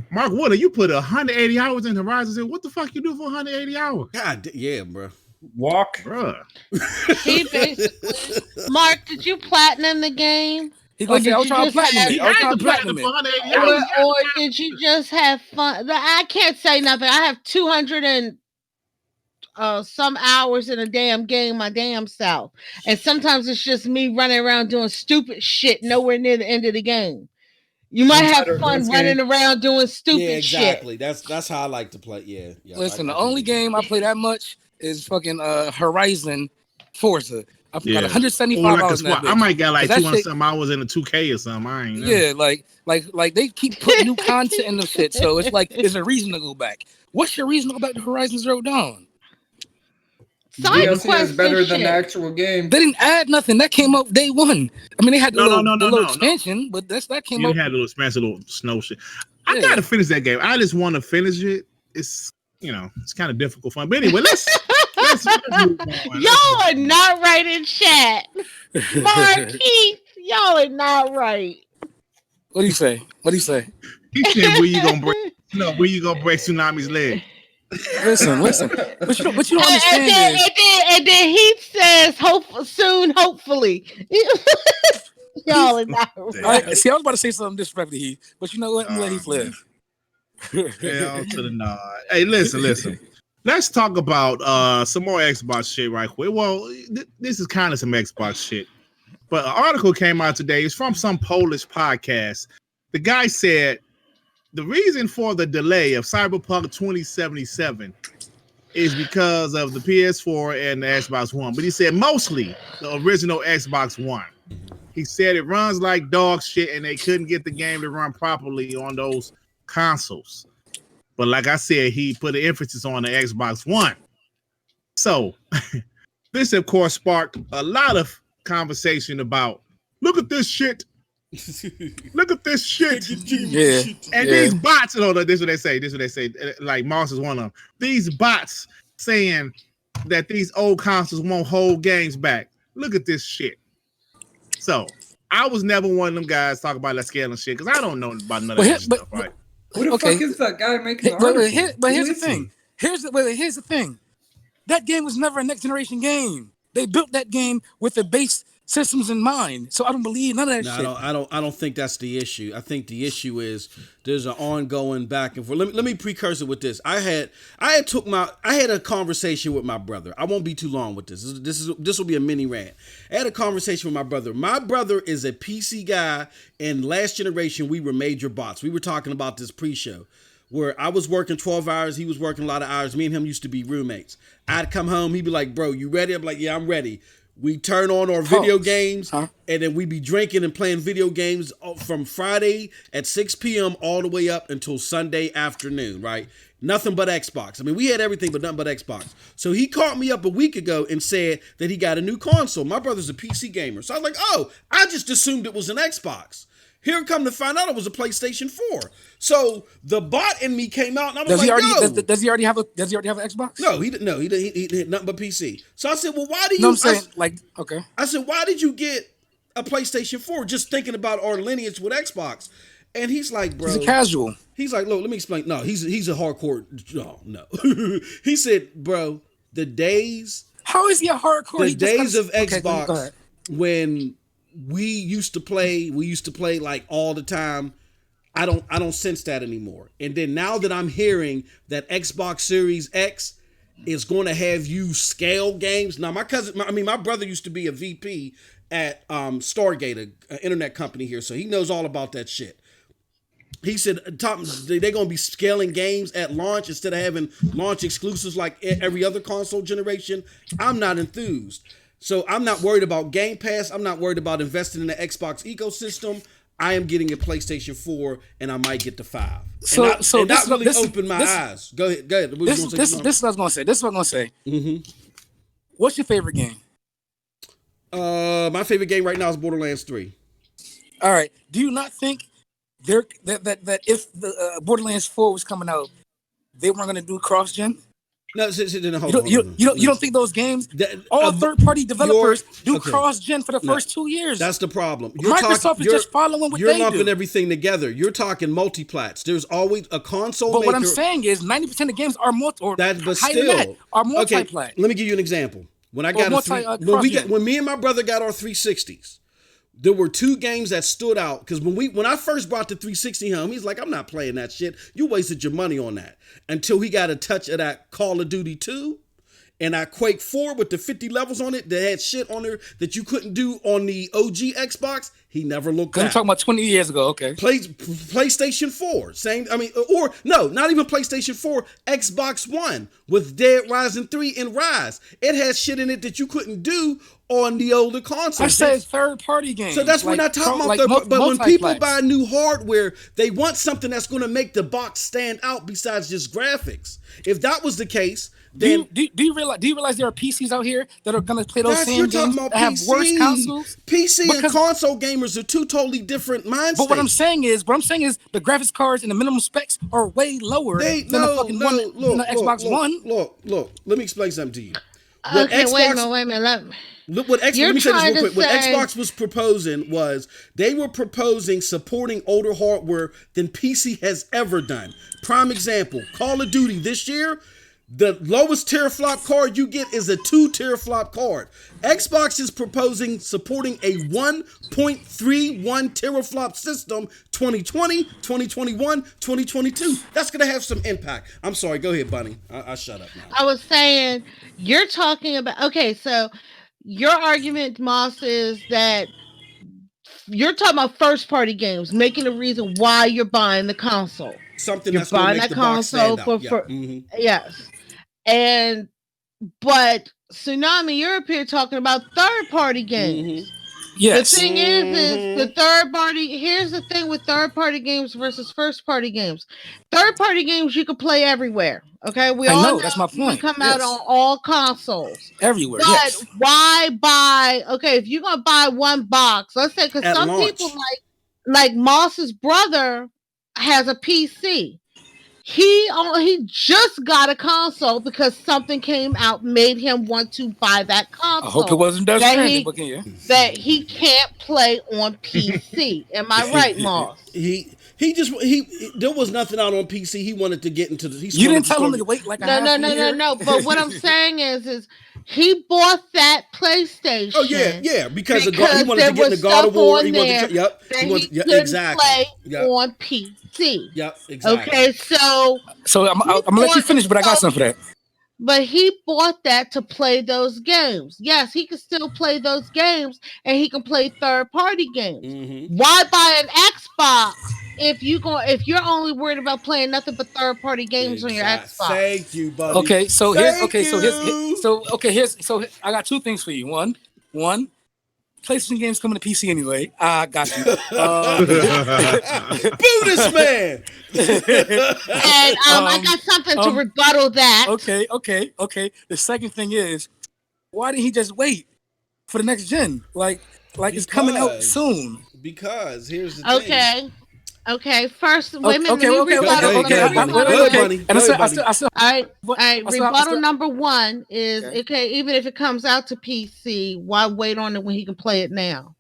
Mark Wood, you put 180 hours in Horizon Zero. What the fuck you do for 180 hours? God, yeah, bro. Walk, bruh. He basically, Mark, did you platinum the game? He gonna say, "I'll try platinum it." Or did you just have fun? I can't say nothing. I have 200 and some hours in a damn game, my damn self, and sometimes it's just me running around doing stupid shit nowhere near the end of the game. You might have fun running around doing stupid shit. Yeah, exactly. That's how I like to play. Yeah. Listen, the only game I play that much is fucking Horizon Forza. I've got 175 hours in that bitch. I might got like 200 some hours in the 2K or something. I ain't know. Yeah, like they keep putting new content in the shit, so it's like there's a reason to go back. What's your reason to go back to Horizon Zero Dawn? DLC is better than the actual game. They didn't add nothing. That came up day one. I mean, they had the little expansion, but that came up. You had a little expansion, little snow shit. I gotta finish that game. I just want to finish it. It's it's kind of difficult fun. But anyway, let's move on. Y'all are not right in chat. Marquise, y'all are not right. What do you say? He said, where you gonna break Tsunami's leg? Listen. But you don't understand. And then he says, hopefully. Y'all are not right. See, I was about to say something disrespectful to Heath, but you know what? I'm let Heath live. Hell to the nod. Hey, listen. Let's talk about some more Xbox shit right quick. Well, this is kind of some Xbox shit. But an article came out today. It's from some Polish podcast. The guy said the reason for the delay of Cyberpunk 2077 is because of the PS4 and the Xbox One. But he said mostly the original Xbox One. He said it runs like dog shit and they couldn't get the game to run properly on those consoles. But like I said, he put an emphasis on the Xbox One. So this, of course, sparked a lot of conversation about, look at this shit. Look at this shit. Yeah. And these bots, this is what they say. Like Moss is one of them. These bots saying that these old consoles won't hold games back. Look at this shit. So I was never one of them guys talking about that scale and shit because I don't know about none of that stuff, right? Who the fuck is that guy making the article? But here's the thing. Here's the thing. That game was never a next generation game. They built that game with the base systems in mind. So I don't believe none of that shit. I don't think that's the issue. I think the issue is there's an ongoing back and forth. Let me precursor with this. I had a conversation with my brother. I won't be too long with this. This will be a mini rant. I had a conversation with my brother. My brother is a PC guy, and last generation we were major bots. We were talking about this pre-show. where I was working 12 hours, he was working a lot of hours. Me and him used to be roommates. I'd come home, he'd be like, bro, you ready? I'm like, yeah, I'm ready. We turn on our video games, and then we be drinking and playing video games from Friday at 6 p.m. all the way up until Sunday afternoon, right? Nothing but Xbox. I mean, we had everything but nothing but Xbox. So he called me up a week ago and said that he got a new console. My brother's a PC gamer. So I was like, oh, I just assumed it was an Xbox. Here come to find out it was a PlayStation 4. So the bot in me came out, and I was does he already have an Xbox? No, he didn't. No, he did nothing but PC. So I said, well, why do you? No, I'm saying, okay. I said, why did you get a PlayStation 4? Just thinking about our lineage with Xbox. And he's like, bro. He's a casual. He's like, look, let me explain. No, he's a hardcore. No. He said, bro, the days. How is he a hardcore? The days of Xbox when we used to play like all the time. I don't sense that anymore. And then now that I'm hearing that Xbox Series X is going to have you scale games. Now my brother used to be a VP at Stargate, an internet company here, so he knows all about that shit. He said they're going to be scaling games at launch instead of having launch exclusives like every other console generation. I'm not enthused. So I'm not worried about Game Pass. I'm not worried about investing in the Xbox ecosystem. I am getting a PlayStation 4, and I might get the 5. That really opened my eyes. Go ahead. This is what I was going to say. Mm-hmm. What's your favorite game? My favorite game right now is Borderlands 3. All right. Do you not think that if the Borderlands 4 was coming out, they weren't going to do cross-gen? No, hold on. You don't think those games, all third-party developers do cross-gen for the first 2 years? That's the problem. Microsoft is just following what they do. You're lumping everything together. You're talking multi-plats. There's always a console maker. But what I'm saying is 90% of games are multi-plat. Okay, let me give you an example. When me and my brother got our 360s, there were two games that stood out because when I first brought the 360 home, he's like, I'm not playing that shit. You wasted your money on that. Until he got a touch of that Call of Duty 2 and that Quake 4 with the 50 levels on it that had shit on there that you couldn't do on the OG Xbox. He never looked back. I'm talking about 20 years ago, okay. PlayStation 4, not even PlayStation 4, Xbox One with Dead Rising 3 and Rise. It has shit in it that you couldn't do on the older consoles. I said third-party games. So that's what we're not talking about. But when people buy new hardware, they want something that's going to make the box stand out besides just graphics. If that was the case, then do you realize there are PCs out here that are going to play those same games that have worse consoles? PC and console gamers are two totally different mindsets. But what I'm saying is the graphics cards and the minimum specs are way lower than the Xbox One. Look. Let me explain something to you. Okay, wait a minute. Look what let me say this real quick. What Xbox was proposing was they were proposing supporting older hardware than PC has ever done. Prime example, Call of Duty this year, the lowest teraflop card you get is a 2 teraflop card. Xbox is proposing supporting a 1.31 teraflop system 2020, 2021, 2022. That's going to have some impact. I'm sorry. Go ahead, Bunny. I shut up now. I was saying, you're talking about, okay, so your argument, Moss, is that you're talking about first-party games, making the reason why you're buying the console. Something that's going to make the box stand out. Yes. But Tsunami, you're up here talking about third-party games. Mm-hmm. Yes. The thing is the third-party. Here's the thing with third-party games versus first-party games. Third-party games you can play everywhere. Okay, we all know that's my point. Come out on all consoles everywhere. But why buy? Okay, if you're gonna buy one box, let's say because some people like Moss's brother has a PC. He just got a console because something came out made him want to buy that console. I hope it wasn't Death Stranding, that he can't play on PC. Am I right, Moss? There was nothing out on PC. He wanted to get into the. You didn't tell him to wait like No. But what I'm saying is he bought that PlayStation. Oh yeah, because he wanted to get in the God of War. He wanted to, exactly. Play on PC. Yep, exactly. Okay, so I'm gonna let you finish, but I got something for that. But he bought that to play those games. Yes, he can still play those games, and he can play third-party games. Mm-hmm. Why buy an Xbox if you're only worried about playing nothing but third-party games on your Xbox. Thank you, buddy. Okay, so here's I got two things for you. One, PlayStation games coming to PC anyway. I got you. Boo this man. And I got something to rebuttal that. Okay. The second thing is, why didn't he just wait for the next gen? Like it's coming out soon. Because here's the thing. Okay. First, wait a minute. Rebuttal. All right. Rebuttal number one is even if it comes out to PC, why wait on it when he can play it now?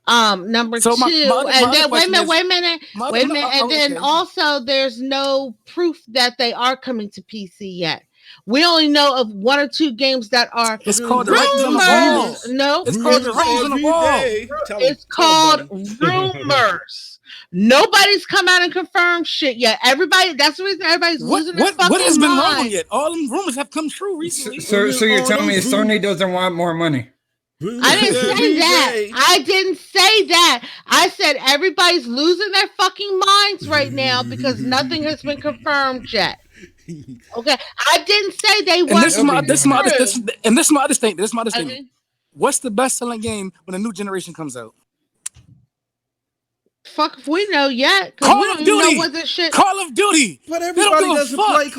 Number two, and then wait a minute, and then also there's no proof that they are coming to PC yet. We only know of one or two games that are It's called rumors. No, it's called the writings on the wall. It's called rumors. Nobody's come out and confirmed shit yet. That's the reason everybody's losing their fucking mind. What has been wrong yet? All them rumors have come true recently. So you're telling me Sony doesn't want more money? I didn't say that. I said everybody's losing their fucking minds right now because nothing has been confirmed yet. Okay, I didn't say they weren't. And this is my other statement. What's the best-selling game when a new generation comes out? Fuck if we know yet. Call of Duty. Know what this shit. Call of Duty. But everybody doesn't play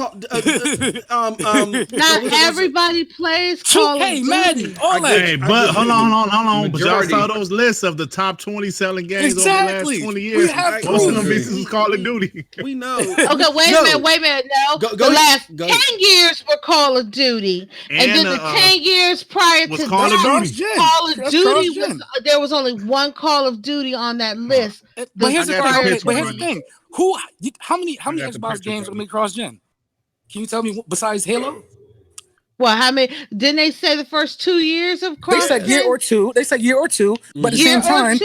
Not everybody plays Call of Duty. Madden. Hey, but hold on. But y'all saw those lists of the top 20 selling games over the last 20 years. Most of them pieces is Call of Duty. We know. Okay, wait a minute. No, the last 10 years were Call of Duty, and then the 10 years prior to Call of Duty. Call of Duty there was only one Call of Duty on that list. But here's the thing. How many Xbox games are going to be cross-gen? Can you tell me besides Halo? Well, how many? Didn't they say the first 2 years of cross-gen? They said year or two. But at the same time,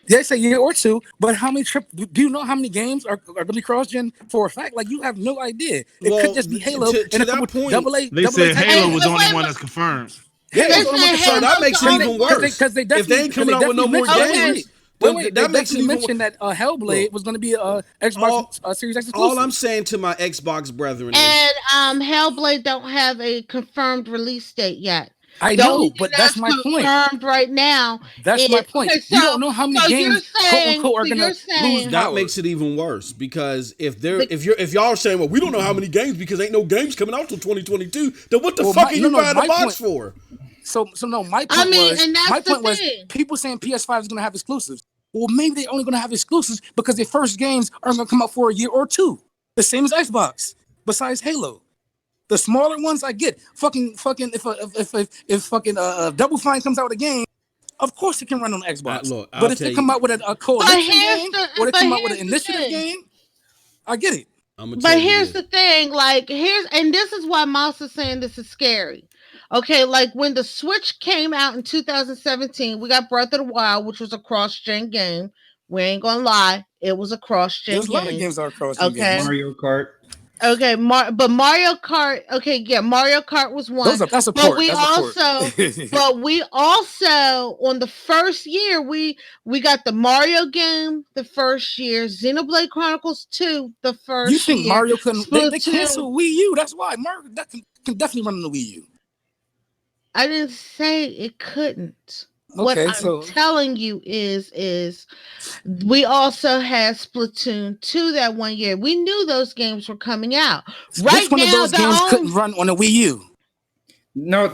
they say year or two. But how many do you know how many games are going to be cross-gen for a fact? Like, you have no idea. It could just be Halo. To that point, they said Halo was the only one that's confirmed. Yeah, so that makes it even worse. If they ain't coming out with no more games. That makes me mention that Hellblade was going to be a Xbox Series X exclusive. All I'm saying to my Xbox brethren is, and Hellblade don't have a confirmed release date yet. I know, but that's my point. Confirmed right now. That's my point. You don't know how many games quote unquote are going to lose. That makes it even worse because if y'all are saying, well, we don't know how many games because ain't no games coming out till 2022, then what the fuck are you buying the box for? So no, my point was people saying PS5 is going to have exclusives. Well, maybe they're only going to have exclusives because their first games aren't going to come out for a year or two. The same as Xbox, besides Halo. The smaller ones, I get. Fucking, if fucking Double Fine comes out with a game, of course it can run on Xbox. But if they come out with a coalition game or they come out with an initiative game, I get it. But here's the thing, and this is why Mouse is saying this is scary. Okay, like when the Switch came out in 2017, we got Breath of the Wild, which was a cross-gen game. We ain't gonna lie, it was a cross-gen game. There's a lot of games that are cross-gen games. Mario Kart. Okay, but Mario Kart. Okay, yeah, Mario Kart was one. That's a port. But we also on the first year we got the Mario game the first year, Xenoblade Chronicles 2 the first year. You think Mario couldn't? They canceled Wii U. That's why Mario that can definitely run on the Wii U. I didn't say it couldn't. Okay, what I'm telling you is we also had Splatoon 2 that one year. We knew those games were coming out. Which one of those games couldn't run on a Wii U? No,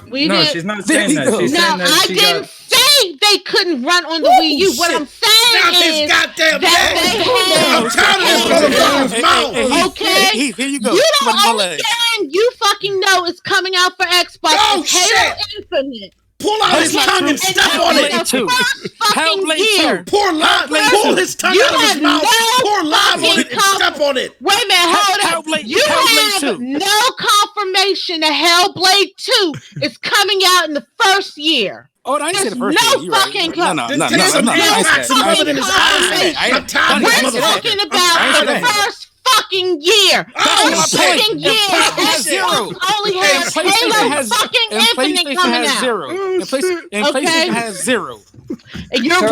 she's not saying that. She's saying that I didn't say they couldn't run on the Wii U. What I'm saying is goddamn that I'm tired of this mouth. Okay, here you go. You the only game you fucking know is coming out for Xbox. Oh, Halo Infinite. Pull out his tongue and step on it. Hellblade 2. Pull his tongue out of his mouth. Pour lime on it and step on it. Wait a minute, hold on. You have no confirmation that Hellblade 2 is coming out in the first year. Oh, I didn't say the first year. No fucking No. We're talking about the first fucking year. Second year. Only has Halo fucking Infinite coming out. And PlayStation has zero. You're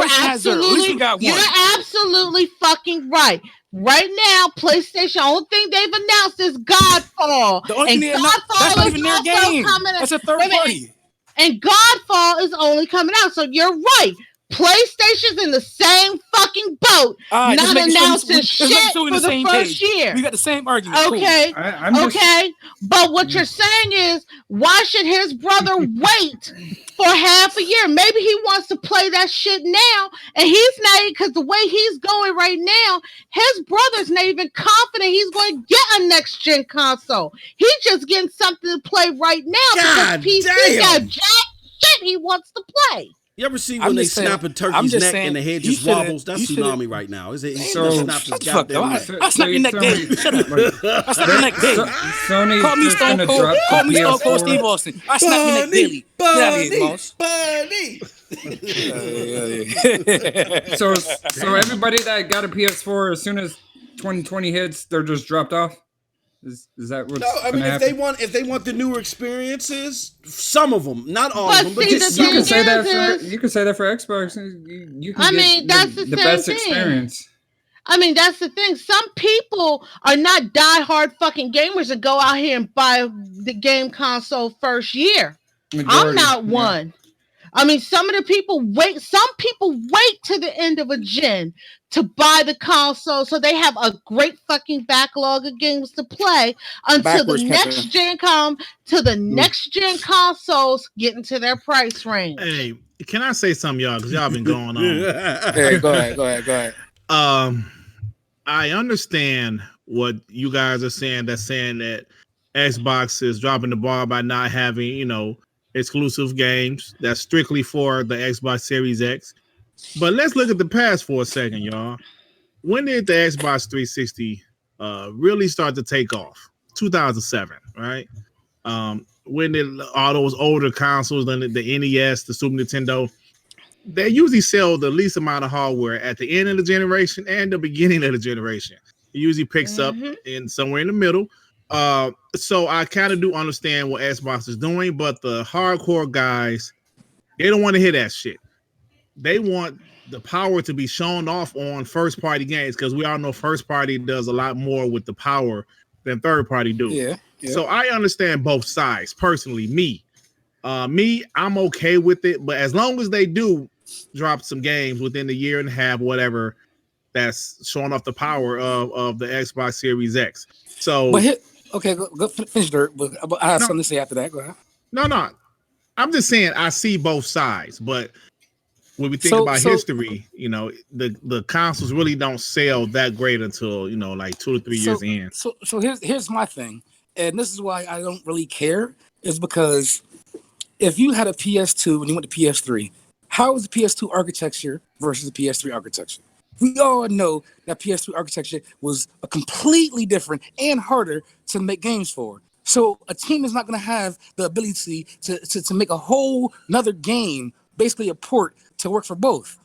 absolutely fucking right. Right now, PlayStation, only thing they've announced is Godfall. The only thing that's not even their game. That's a third party. And Godfall is only coming out. So you're right. PlayStation's in the same fucking boat, not announcing shit for the first year. We got the same argument. Okay, cool. Okay. But what you're saying is, why should his brother wait for half a year? Maybe he wants to play that shit now, and he's not, because the way he's going right now, his brother's not even confident he's going to get a next gen console. He's just getting something to play right now because PC got jack shit he wants to play. You ever see when they snap a turkey's neck and the head just wobbles? That's Tsunami right now. Is it? Snaps his goddamn neck. I snap your neck daily. Shut up. I snap your neck daily. Sony call me Stone Cold. Call me Stone Cold Steve Austin. I snap your neck daily. Get out of here, Moss. So everybody that got a PS4 as soon as 2020 hits, they're just dropped off. Is that what's happen? if they want the newer experiences, some of them, not all of them, but just you can say that for Xbox. You can that's the best thing. Experience. I mean, that's the thing. Some people are not diehard fucking gamers that go out here and buy the game console first year. I'm not one. I mean, some people wait to the end of a gen to buy the console, so they have a great fucking backlog of games to play until the next gen consoles get into their price range. Hey, can I say something, y'all? Because y'all been going on. Hey, go ahead. I understand what you guys are saying. That's saying that Xbox is dropping the ball by not having, exclusive games that's strictly for the Xbox Series X. But let's look at the past for a second, y'all. When did the Xbox 360 really start to take off? 2007, right? When did all those older consoles, the NES, the Super Nintendo, they usually sell the least amount of hardware at the end of the generation and the beginning of the generation. It usually picks up in somewhere in the middle. So I kind of do understand what Xbox is doing, but the hardcore guys, they don't want to hear that shit. They want the power to be shown off on first party games because we all know first party does a lot more with the power than third party do. Yeah. So I understand both sides. Personally, me, I'm okay with it, but as long as they do drop some games within the year and a half, whatever, that's showing off the power of the Xbox Series X. So, go finish Dirt. But I have something to say after that. Go ahead. No. I'm just saying I see both sides, but when we think about history, the consoles really don't sell that great until like 2 to 3 years in. So here's my thing, and this is why I don't really care, is because if you had a PS2 and you went to PS3, how is the PS2 architecture versus the PS3 architecture? We all know that PS3 architecture was a completely different and harder to make games for. So a team is not going to have the ability to make a whole another game, basically a port, to work for both.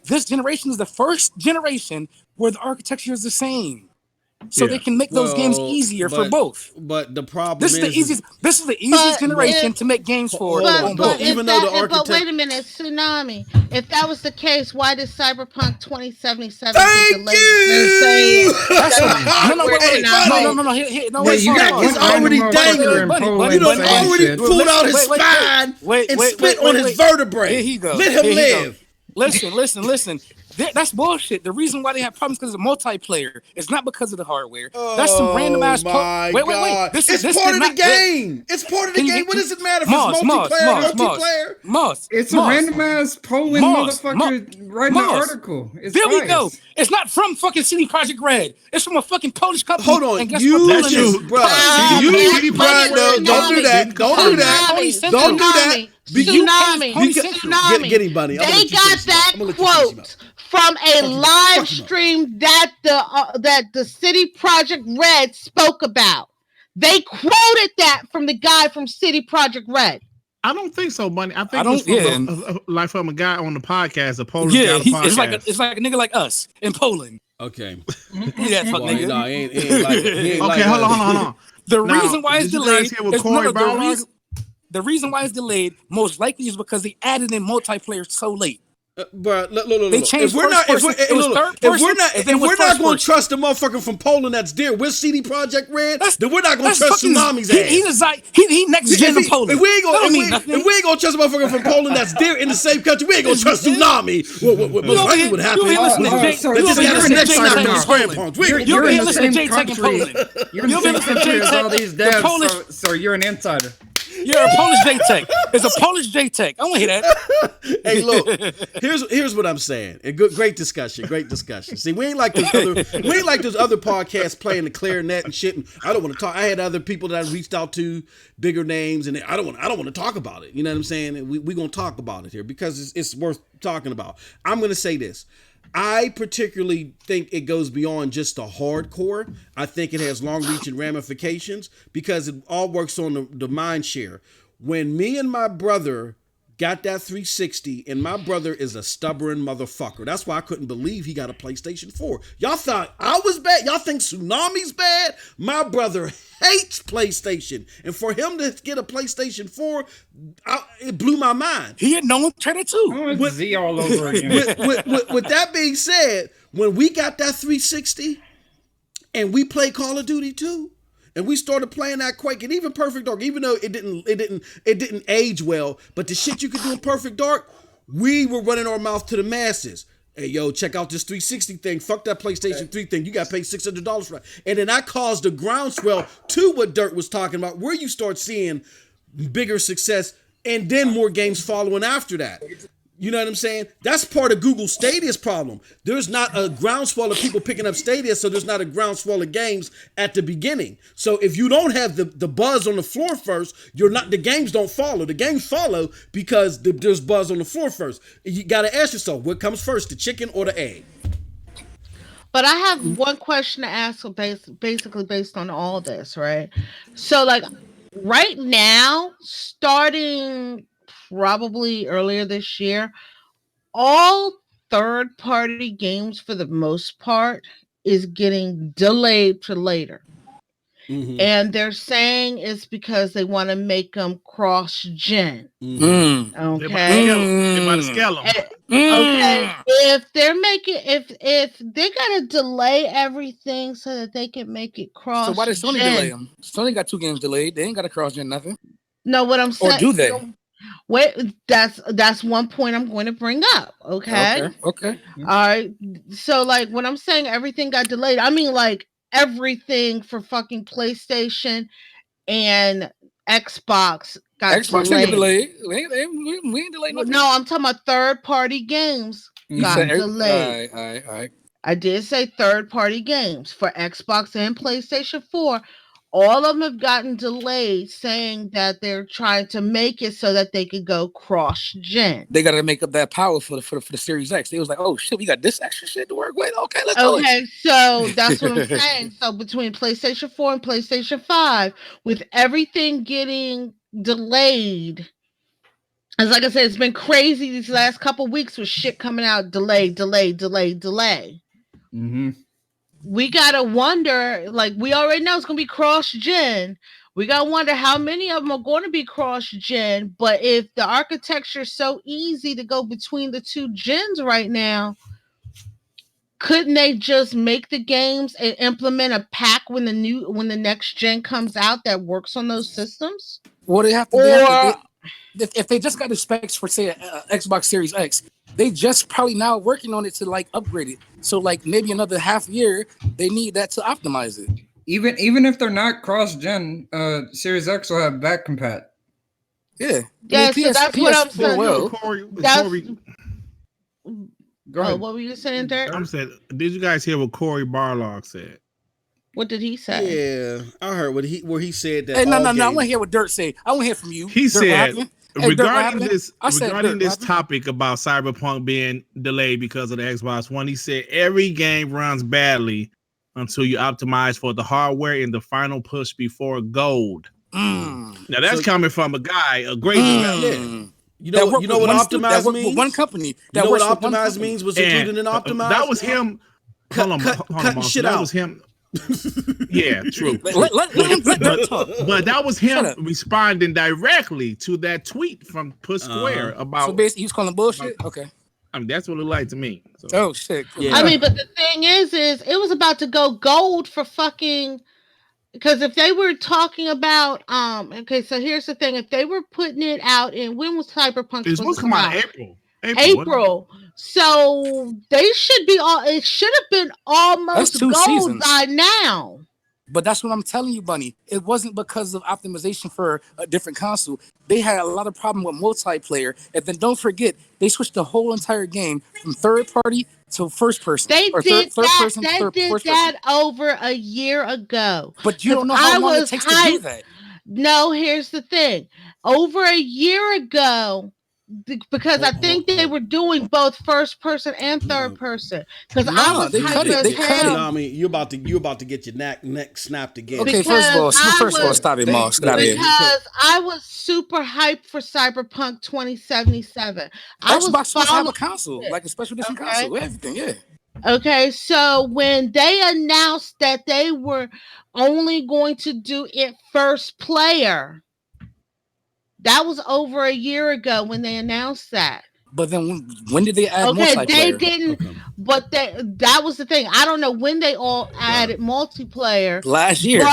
This generation is the first generation where the architecture is the same. So they can make those games easier for both. But the problem This is the easiest generation to make games for. But wait a minute, Tsunami. If that was the case, why did Cyberpunk 2077 get delayed? No. It's already dangling. You done already pulled out his spine and spit on his vertebrae. Here he goes. Let him live. Listen. That's bullshit. The reason why they have problems because of multiplayer. It's not because of the hardware. That's some random ass. Wait. It's part of the game. It's part of the game. What does it matter if it's multiplayer? Moss. It's a random ass Poland motherfucker writing an article. There we go. It's not from fucking CD Projekt Red. It's from a fucking Polish company. Hold on, and guess you, what? bro. You CD Projekt. Don't do that. Don't do that. Tsunami. Get him, Bunny. They got that quote from a live stream that the City Projekt Red spoke about. They quoted that from the guy from City Projekt Red. I don't think so, Bunny. I think it's from a guy on the podcast, a Polish guy on the podcast. It's like a nigga like us in Poland. Okay. Yeah, fuck nigga. No, he ain't like it. Okay, hold on. The reason why it's delayed the reason why it's delayed most likely is because they added in multiplayer so late. But look. They changed. If we're not going to trust the motherfucker from Poland that's there with CD Projekt Red, then we're not going to trust Tsunami's ass. He next gen of Poland. If we ain't going to trust a motherfucker from Poland that's there in the same country, we ain't going to trust Tsunami. What most likely would happen? You're in the same country. You're in the same country as all these devs, so you're an insider. You're a Polish JTech. It's a Polish JTech. I want to hear that. Hey, look. Here's what I'm saying. And great discussion. See, we ain't like those other podcasts playing the clarinet and shit. And I don't want to talk. I had other people that I reached out to, bigger names, and I don't want to talk about it. You know what I'm saying? And we gonna talk about it here because it's worth talking about. I'm gonna say this. I particularly think it goes beyond just the hardcore. I think it has long-reaching ramifications because it all works on the mind share. When me and my brother got that 360, and my brother is a stubborn motherfucker. That's why I couldn't believe he got a PlayStation 4. Y'all thought I was bad? Y'all think Tsunami's bad? My brother hates PlayStation. And for him to get a PlayStation 4, it blew my mind. He had no one try too. With Z all over again. With that being said, when we got that 360 and we played Call of Duty 2, and we started playing that Quake, and even Perfect Dark, even though it didn't age well, but the shit you could do in Perfect Dark, we were running our mouth to the masses. Hey, yo, check out this 360 thing. Fuck that PlayStation 3 thing. You got to pay $600 for it. And then that caused a groundswell to what Dirt was talking about, where you start seeing bigger success and then more games following after that. You know what I'm saying? That's part of Google Stadia's problem. There's not a groundswell of people picking up Stadia, so there's not a groundswell of games at the beginning. So if you don't have the buzz on the floor first, the games don't follow. The games follow because there's buzz on the floor first. You got to ask yourself, what comes first, the chicken or the egg? But I have one question to ask basically based on all this, right? So like right now, starting probably earlier this year, all third-party games for the most part is getting delayed to later. Mm-hmm. And they're saying it's because they want to make them cross-gen. Mm-hmm. Okay. They're about to scale them. Okay. If they gotta delay everything so that they can make it cross-gen. So why did Sony delay them? Sony got 2 games delayed. They ain't got to cross-gen nothing. No, what I'm saying. Or do they? Wait, that's one point I'm going to bring up. Okay. All right. So like when I'm saying everything got delayed, I mean like everything for fucking PlayStation and Xbox got delayed. We ain't delayed nothing. No, I'm talking about third-party games got delayed. All right. I did say third-party games for Xbox and PlayStation 4. All of them have gotten delayed, saying that they're trying to make it so that they could go cross-gen. They got to make up that power for the Series X. They was like, oh shit, we got this extra shit to work with. Okay, let's go. Okay, so that's what I'm saying. So between PlayStation 4 and PlayStation 5, with everything getting delayed, as like I said, it's been crazy these last couple weeks with shit coming out, delay. Mm-hmm. We gotta wonder, like we already know it's gonna be cross-gen. We gotta wonder how many of them are going to be cross-gen. But if the architecture is so easy to go between the two gens right now, couldn't they just make the games and implement a pack when the next gen comes out that works on those systems? Well, they have to. If they just got the specs for say Xbox Series X, they just probably now working on it to like upgrade it. So like maybe another half year, they need that to optimize it. Even if they're not cross-gen, Series X will have back compat. Yeah. Yeah, so that's what I'm saying. Go ahead. What were you saying, Derek? I'm saying, did you guys hear what Corey Barlog said? What did he say? Yeah, I heard where he said that. Hey, no. I want to hear what Dirt said. I want to hear from you. He Dirt, said regarding this Dirt, topic about Cyberpunk being delayed because of the Xbox One, he said every game runs badly until you optimize for the hardware in the final push before gold. Now that's coming from a guy, a great developer. You know what optimize means? One company. You know what optimize means? Was included in optimize? That was him. Cutting shit out. That was him. Yeah, true. Let him talk. But that was him responding directly to that tweet from Push Square about. So basically, he was calling bullshit. Okay. I mean, that's what it looked like to me. So. Oh shit! Yeah. I mean, but the thing is it was about to go gold for fucking. Because if they were talking about, okay, so here's the thing: if they were putting it out in when was Cyberpunk supposed to come out in April? April. So they should be all. It should have been almost gold seasons by now. But that's what I'm telling you, Bunny. It wasn't because of optimization for a different console. They had a lot of problem with multiplayer. And then don't forget, they switched the whole entire game from third party to first person. They did third that over a year ago. But you don't know how long it takes to do that. No, here's the thing. Over a year ago, because I think they were doing both first person and third person. Because I was cut it. You about to get your neck snapped again. Okay, first of all, stop it, Moss. Because I was super hyped for Cyberpunk 2077. Xbox supposed to have a console, like a special edition console, everything, yeah. Okay, so when they announced that they were only going to do it first player, that was over a year ago when they announced that. But then when did they add multiplayer? They didn't. Okay. But that was the thing. I don't know when they all added multiplayer. Last year.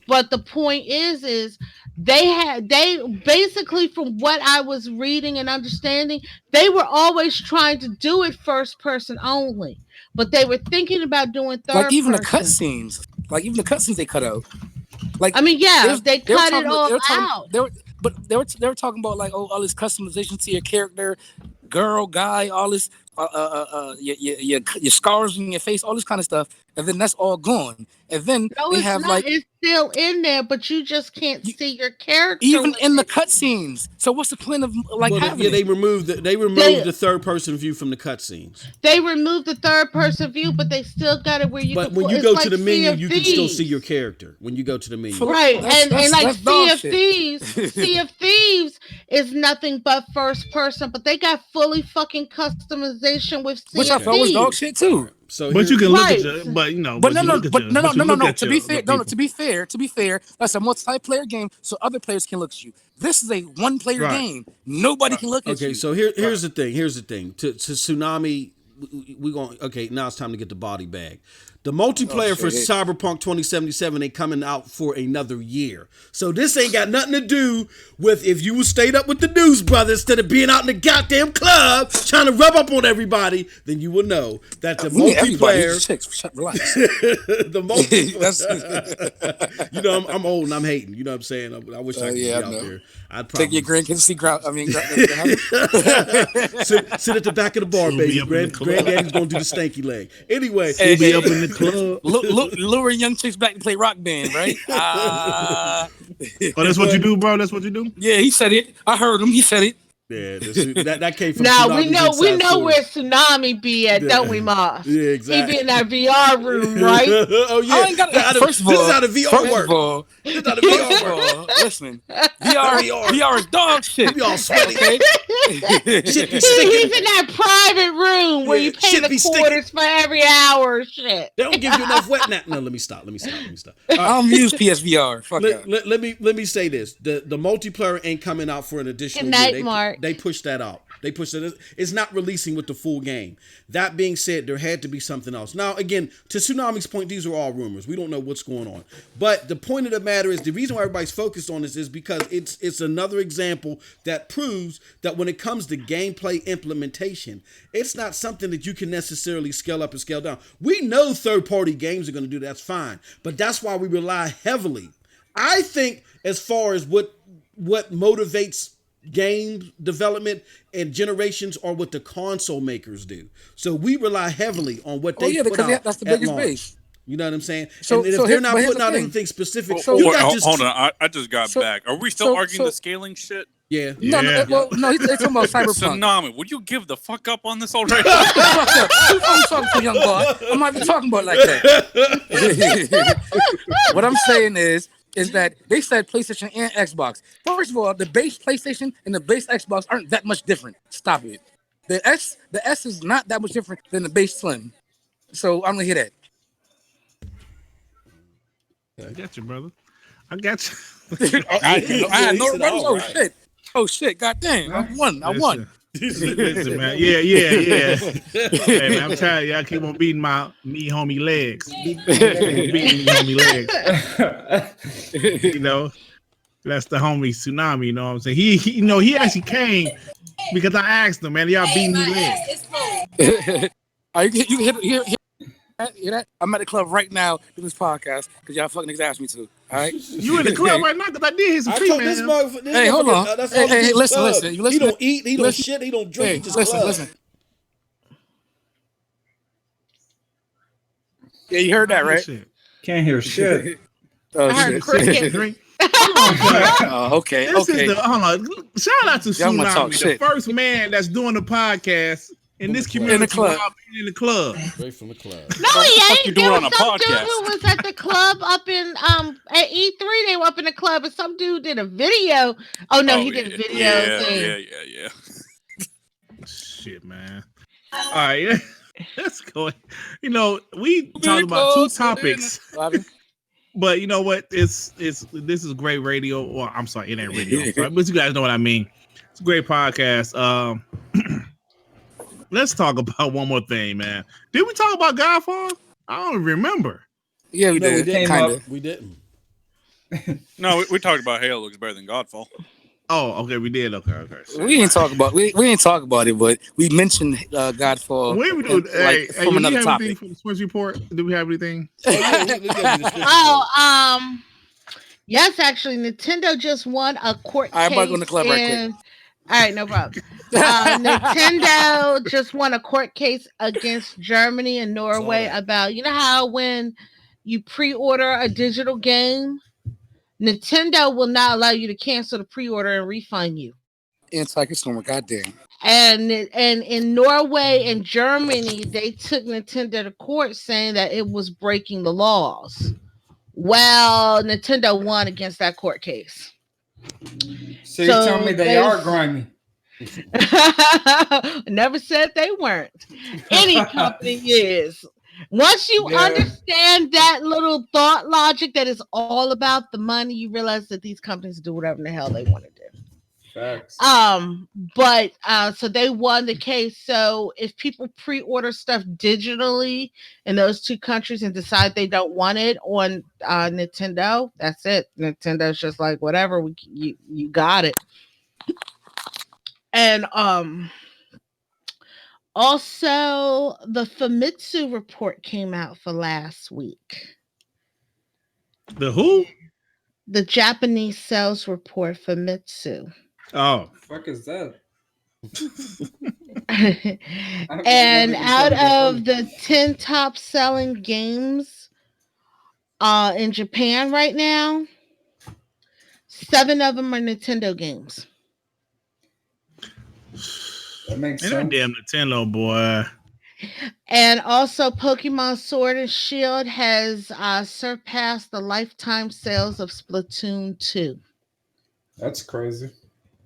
But the point is they basically, from what I was reading and understanding, they were always trying to do it first person only. But they were thinking about doing third person. Like even the cutscenes they cut out. Like I mean, yeah, they cut it all out. They were talking about like all this customization to your character, girl, guy, all this your scars in your face, all this kind of stuff, and then that's all gone. And then they have it's still in there, but you just can't see your character even in the cutscenes. So what's the point of having it? They removed the third person view from the cutscenes. They removed the third person view, but they still got it where you. But when you go to the menu, you can still see your character when you go to the menu. Right, and like Sea of Thieves is nothing but first person, but they got fully fucking customization with Sea of Thieves. Which I thought was dog shit too. So but you can look at your, no. To be fair, that's a multiplayer game, so other players can look at you. This is a one-player game. Nobody can look at you. Okay, so here's the thing. To Tsunami, we going. Okay, now it's time to get the body bag. The multiplayer for Cyberpunk 2077 ain't coming out for another year. So this ain't got nothing to do with if you stayed up with the news, brother, instead of being out in the goddamn club trying to rub up on everybody, then you will know that the multiplayer... Relax. The multiplayer... You know, I'm old and I'm hating. You know what I'm saying? I wish I could be out there. I'd probably... Take your grandkids to see sit at the back of the bar, baby. Granddaddy's going to do the stanky leg. Anyway, he'll be up in the club. Luring young chicks back to play Rock Band, right? Oh, that's what you do, bro? That's what you do? Yeah, he said it. I heard him. He said it. Yeah, that came from. Now we know where Tsunami be at, don't we, Moss? Yeah, exactly. He be in that VR room, right? Oh yeah. I ain't got this is how the VR works. This is how the VR works. Listen, VR is dog shit. We all sweaty. Okay? He's in that private room where you pay the quarters for every hour. Shit. They don't give you enough wet. No, let me stop. I don't use PSVR. Fuck let me say this: the multiplayer ain't coming out for an additional. Good night, Mark. They pushed that out. They pushed it. It's not releasing with the full game. That being said, there had to be something else. Now, again, to Tsunami's point, these are all rumors. We don't know what's going on. But the point of the matter is, the reason why everybody's focused on this is because it's another example that proves that when it comes to gameplay implementation, it's not something that you can necessarily scale up and scale down. We know third-party games are going to do that. That's fine. But that's why we rely heavily. I think as far as what motivates game development and generations are what the console makers do. So we rely heavily on what they put out. That's the biggest base. You know what I'm saying? So, and if they're not putting out anything specific, hold on. I just got back. Are we still arguing the scaling shit? Yeah. He's talking about Cyberpunk. Tsunami, would you give the fuck up on this already? I'm talking to young boy. I'm not even talking about it like that. What I'm saying is that they said PlayStation and Xbox. First of all, the base PlayStation and the base Xbox aren't that much different. Stop it. The S is not that much different than the base Slim. So I'm gonna hear that. I got you, brother. I got you. I had no. Oh shit! God damn! I won. Listen, man. Yeah. Hey, man, I'm tired. Y'all keep on beating me homie legs. Beating me homie legs. You know, that's the homie Tsunami. You know what I'm saying? He actually came because I asked him, man. Y'all beating me legs. You hear that? I'm at the club right now doing this podcast because y'all fucking niggas asked me to. All right? You in the club right now because I did his feet, man. Hey, hold on. Hey, listen. You listen. He don't eat. He don't shit. He don't drink. Hey, He just listen. Yeah, you heard that, right? Can't hear shit. I heard cricket. Okay. Hold on. Shout out to Tsunami, the first man that's doing the podcast in this community in the club. Straight from the club. No, he ain't. You doing on a Some podcast? dude who was at the club up in at E3. They were up in the club, and some dude did a video. Oh no, he did a video thing. Yeah. Shit, man. All right, let's go. You know, we talked about two topics, but you know what? This is great radio. Well, I'm sorry, it ain't radio, but you guys know what I mean. It's a great podcast. Let's talk about one more thing, man. Did we talk about Godfall? I don't remember. Yeah, we did. We didn't. No, we talked about Halo looks better than Godfall. Oh, okay, we did. Okay. We didn't talk about it, but we mentioned Godfall. When we do, from another topic. For the Switch report, do we have anything? Yes, actually, Nintendo just won a court case. I'm about to go in the club right quick. All right, no problem. Nintendo just won a court case against Germany and Norway about, you know how when you pre-order a digital game, Nintendo will not allow you to cancel the pre-order and refund you. Anti-consumer, goddamn. And in Norway and Germany, they took Nintendo to court saying that it was breaking the laws. Well, Nintendo won against that court case. So you tell me they are grimy. Never said they weren't. Any company is. Once you understand that little thought logic that is all about the money, you realize that these companies do whatever the hell they want to do. Facts. So they won the case. So if people pre-order stuff digitally in those two countries and decide they don't want it on Nintendo, that's it. Nintendo's just like, whatever, you got it. And also the Famitsu report came out for last week. The who? The Japanese sales report for Famitsu. Oh, fuck is that? And out of the 10 top selling games in Japan right now, 7 of them are Nintendo games. That makes sense. That damn Nintendo, boy. And also Pokemon Sword and Shield has surpassed the lifetime sales of Splatoon 2. That's crazy.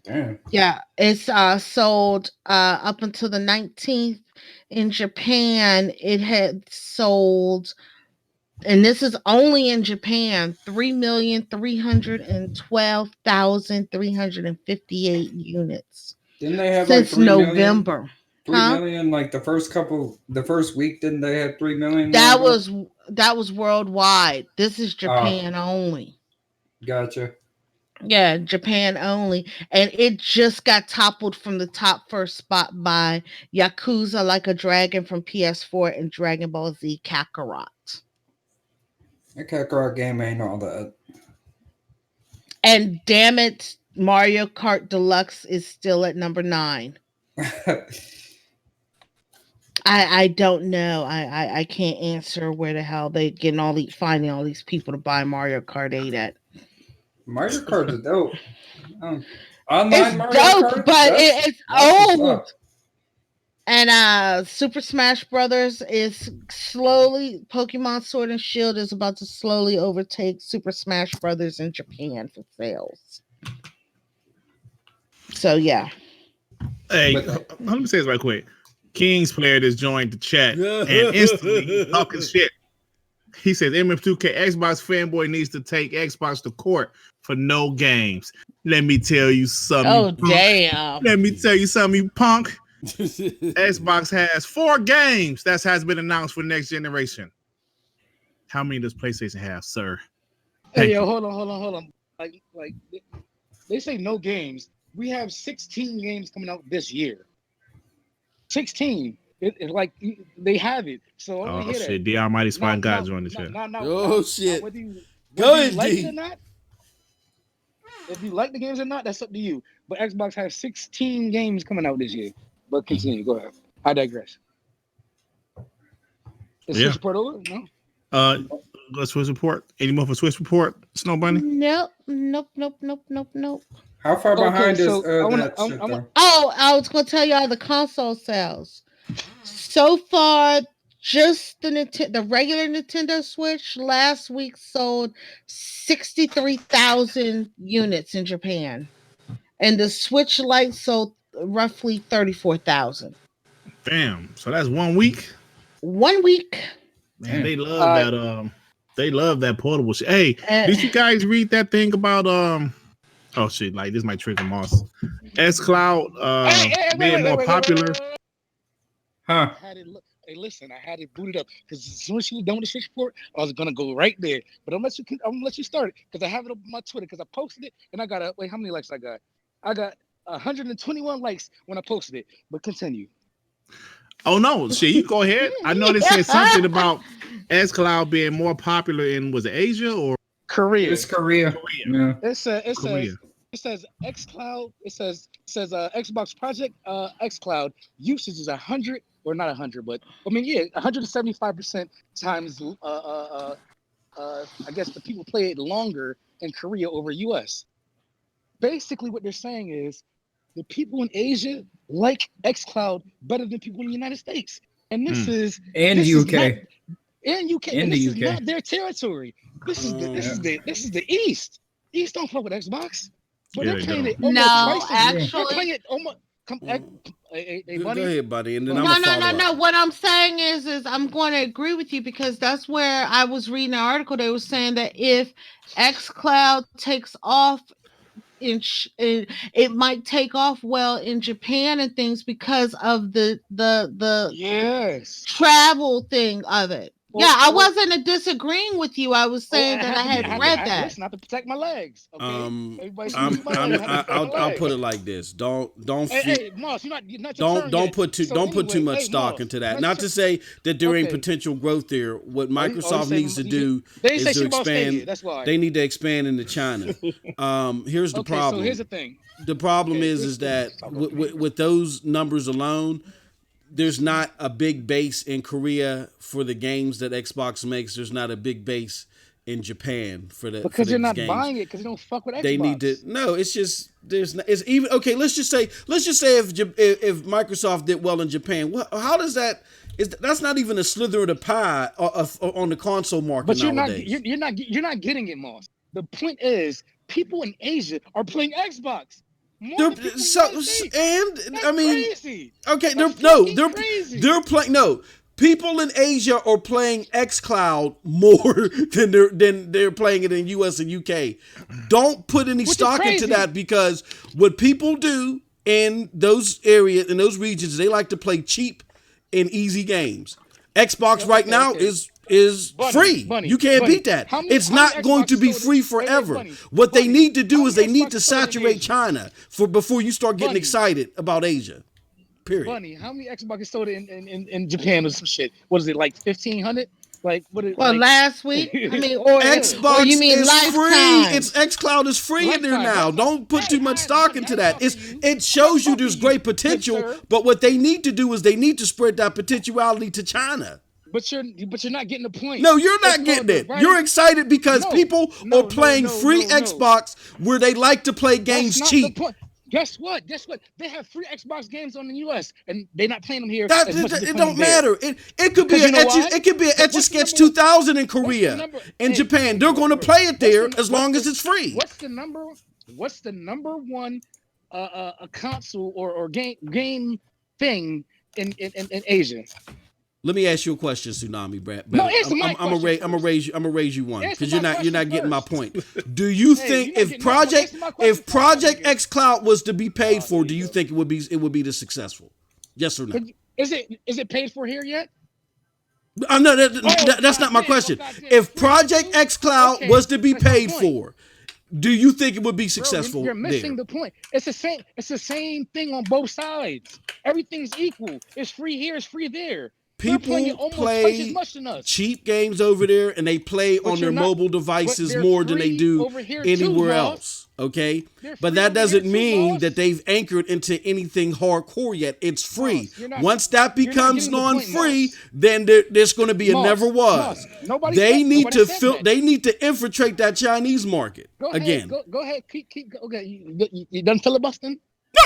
Damn. Yeah, it's sold up until the 19th in Japan. It had sold, and this is only in Japan, 3,312,358 units. Didn't they have since like 3 November? 3 million, like the first week, didn't they have 3 million? That was worldwide. This is Japan only. Gotcha. Yeah, Japan only. And it just got toppled from the top first spot by Yakuza Like a Dragon from PS4 and Dragon Ball Z Kakarot. That Kakarot game ain't all that. And damn it, Mario Kart Deluxe is still at number 9. I don't know. I can't answer where the hell they finding all these people to buy Mario Kart 8 at. Mario Kart is dope. It's Mario dope, Kart, but it's old. And Super Smash Brothers is slowly, Pokemon Sword and Shield is about to slowly overtake Super Smash Brothers in Japan for sales. So yeah. Hey, let me say this right quick. King's player just joined the chat and instantly talking shit. He says MF2K Xbox fanboy needs to take Xbox to court for no games. Let me tell you something. Oh, damn. Let me tell you something, you punk. Xbox has 4 games that has been announced for next generation. How many does PlayStation have, sir? Hey, yo, hold on. Like they say no games. We have 16 games coming out this year. 16. It's like they have it. So I oh hear shit, that. the Almighty Spine God joined the show. Oh shit. Whether you Go like ahead, it or not, if you like the games or not, that's up to you. But Xbox has 16 games coming out this year. But continue. Go ahead. I digress. Is Switch report over? No. Swiss report. Any more for Swiss report? Snow Bunny? Nope. How far behind is so that shit though? Oh, I was going to tell y'all the console sales. So far, just the regular Nintendo Switch last week sold 63,000 units in Japan. And the Switch Lite sold roughly 34,000. Damn. So that's 1 week? 1 week. Man, they love that they love that portable shit. Hey, did you guys read that thing about oh shit, like this might trigger Moss. xCloud being more popular. Huh. Hey, listen, I had it booted up because as soon as she was done with the Switch report, I was gonna go right there. But I'm gonna let you start it because I have it on my Twitter because I posted it and I got how many likes I got? I got 121 likes when I posted it. But continue. Oh no, shit, you go ahead. I know they said something about xCloud being more popular in was it Asia or Korea? It's Korea. Yeah. It says xCloud. It says Xbox Project xCloud usage is 100 or not 100, but I mean 175% times. I guess the people play it longer in Korea over US. Basically, what they're saying is the people in Asia like xCloud better than people in the United States, and this is and this UK. Is not their territory. This is the East. East don't fuck with Xbox, but they're playing it almost twice. Actually, they're playing it almost. Go ahead, buddy. And then no. What I'm saying is I'm going to agree with you because that's where I was reading an article. They were saying that if xCloud takes off, it might take off well in Japan and things because of the travel thing of it. I wasn't disagreeing with you. I was saying that I had read that. Listen, I have to protect my legs. Okay? I'll put it like this. Don't Moss, you're not don't put too much stock into that. Not to say that there ain't potential growth there. What Microsoft needs to do is to expand. That's why they need to expand into China. Here's the problem. So here's the thing. The problem is that with those numbers alone, there's not a big base in Korea for the games that Xbox makes. There's not a big base in Japan for the because you're not buying it because you don't fuck with Xbox. They need to. No, it's just it's even okay. Let's just say if Microsoft did well in Japan, how does that? That's not even a slither of the pie on the console market. But nowadays. You're not getting it, Moss. The point is, people in Asia are playing Xbox. Crazy. Okay, they're playing. No, people in Asia are playing xCloud more than they're playing it in US and UK. Don't put any stock into that because what people do in those areas, in those regions, they like to play cheap and easy games. Xbox right now is free. You can't beat that. It's not going to be free forever. What they need to do is they need to saturate China before you start getting excited about Asia. Period. Bunny, how many Xbox sold in Japan or some shit? What is it, like 1,500? Like what? Last week. I mean, Xbox you mean is lifetime. free. It's xCloud is free in there now. Don't put too much stock into that. It shows you there's great potential, but what they need to do is they need to spread that potentiality to China. But you're not getting the point. No, you're not getting it. Right? You're excited because people are playing free Xbox where they like to play games cheap. Guess what? They have free Xbox games on the US and they're not playing them here. It don't matter. It could be an Etch-a-Sketch 2000 in Korea. In Japan, they're going to play it there as long as it's free. What's the number one a console or game thing in Asia? Let me ask you a question, Tsunami, Brad. No, answer my I'm gonna raise you one because you're not getting my point. Do you think if Project xCloud was to be paid for, do you think it would be this successful? Yes or no? Is it paid for here yet? No, that's not my question. If Project xCloud was to be paid for, do you think it would be successful? You're missing the point. It's the same thing on both sides. Everything's equal. It's free here, it's free there. People play cheap games over there, and they play on their mobile devices more than they do anywhere else. Okay, but that doesn't mean that they've anchored into anything hardcore yet. It's free. Once that becomes non-free, then there's going to be a never was. They need to infiltrate that Chinese market again. Go ahead. Keep. Okay, you done filibustering? No,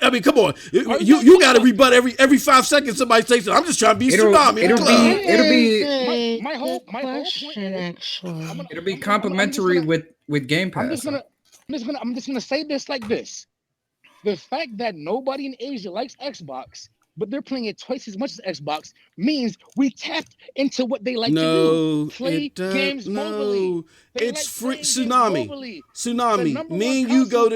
I mean, come on. You got to rebut every 5 seconds. Somebody say something. I'm just trying to be Tsunami. It'll be my whole point. Actually, it'll be complementary with Game Pass. I'm just gonna say this like this: the fact that nobody in Asia likes Xbox, but they're playing it twice as much as Xbox, means we tapped into what they like to do. Play games mobily. It's free. Tsunami. Me and you go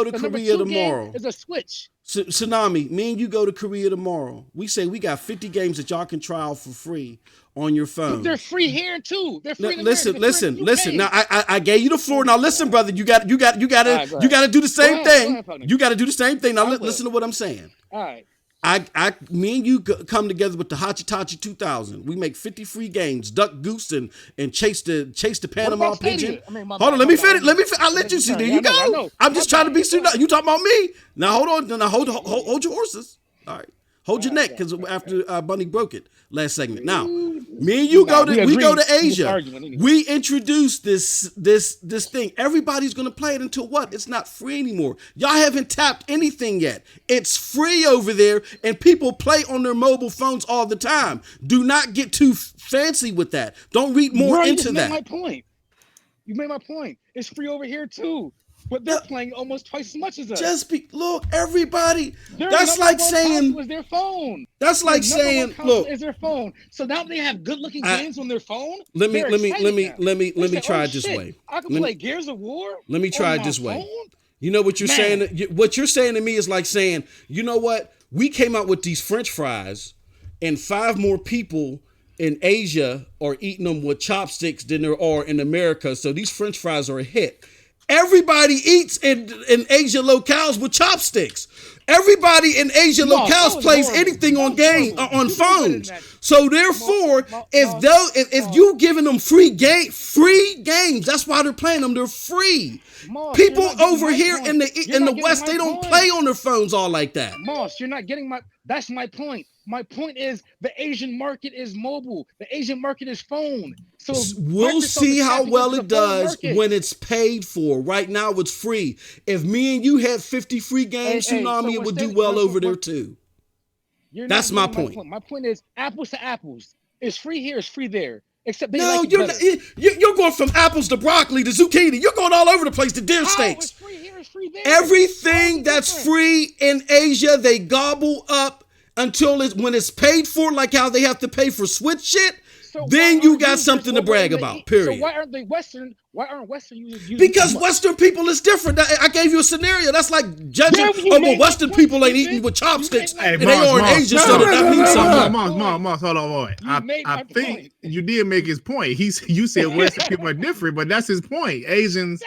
to Korea tomorrow. It's a Switch. Tsunami. Me and you go to Korea tomorrow. We say we got 50 games that y'all can trial for free on your phone. But they're free here too. They're free. Listen. Now I gave you the floor. Now listen, brother. You got to do the same thing. You got to do the same thing. Now listen to what I'm saying. All right. Me and you come together with the Hachitachi 2000. We make 50 free games, Duck Goose and chase the Panama pigeon. Hold on, let me finish. I'll let you see. There you go. I'm just trying to be Tsunami. You talking about me? Now hold on. Now hold your horses. All right. Hold your neck, because after Bunny broke it last segment. Now, me and you go to Asia. We introduced this thing. Everybody's gonna play it until what? It's not free anymore. Y'all haven't tapped anything yet. It's free over there, and people play on their mobile phones all the time. Do not get too fancy with that. Don't read more into that. You made my point. It's free over here too. But they're playing almost twice as much as us. Look, everybody. That's like saying was their phone. That's like saying, look, is their phone. So now they have good-looking games on their phone. Let me try it this way. I can play Gears of War. Let me try it this way. You know what you're saying? What you're saying to me is like saying, you know what? We came out with these French fries, and 5 more people in Asia are eating them with chopsticks than there are in America. So these French fries are a hit. Everybody eats in Asia locales with chopsticks. Everybody in Asia locales plays anything on phones. So therefore, if you giving them free games, that's why they're playing them. They're free. People over here in the West, they don't play on their phones all like that. Moss, you're not getting that's my point. My point is the Asian market is mobile. The Asian market is phone. So we'll see how well it does when it's paid for. Right now, it's free. If me and you had 50 free games, Tsunami, it would do well over there too. That's my point. My point is apples to apples. It's free here. It's free there. Except you're going from apples to broccoli to zucchini. You're going all over the place to deer steaks. It's free here. It's free there. Everything that's free in Asia, they gobble up until when it's paid for, like how they have to pay for Switch shit. Then you got something to brag about, period. So why aren't Western users using because Western people is different. I gave you a scenario. That's like judging, Western people ain't eating with chopsticks and they are in Asia, so that means something. Moss, hold on, boy. I think you did make his point. You said Western people are different, but that's his point. Asians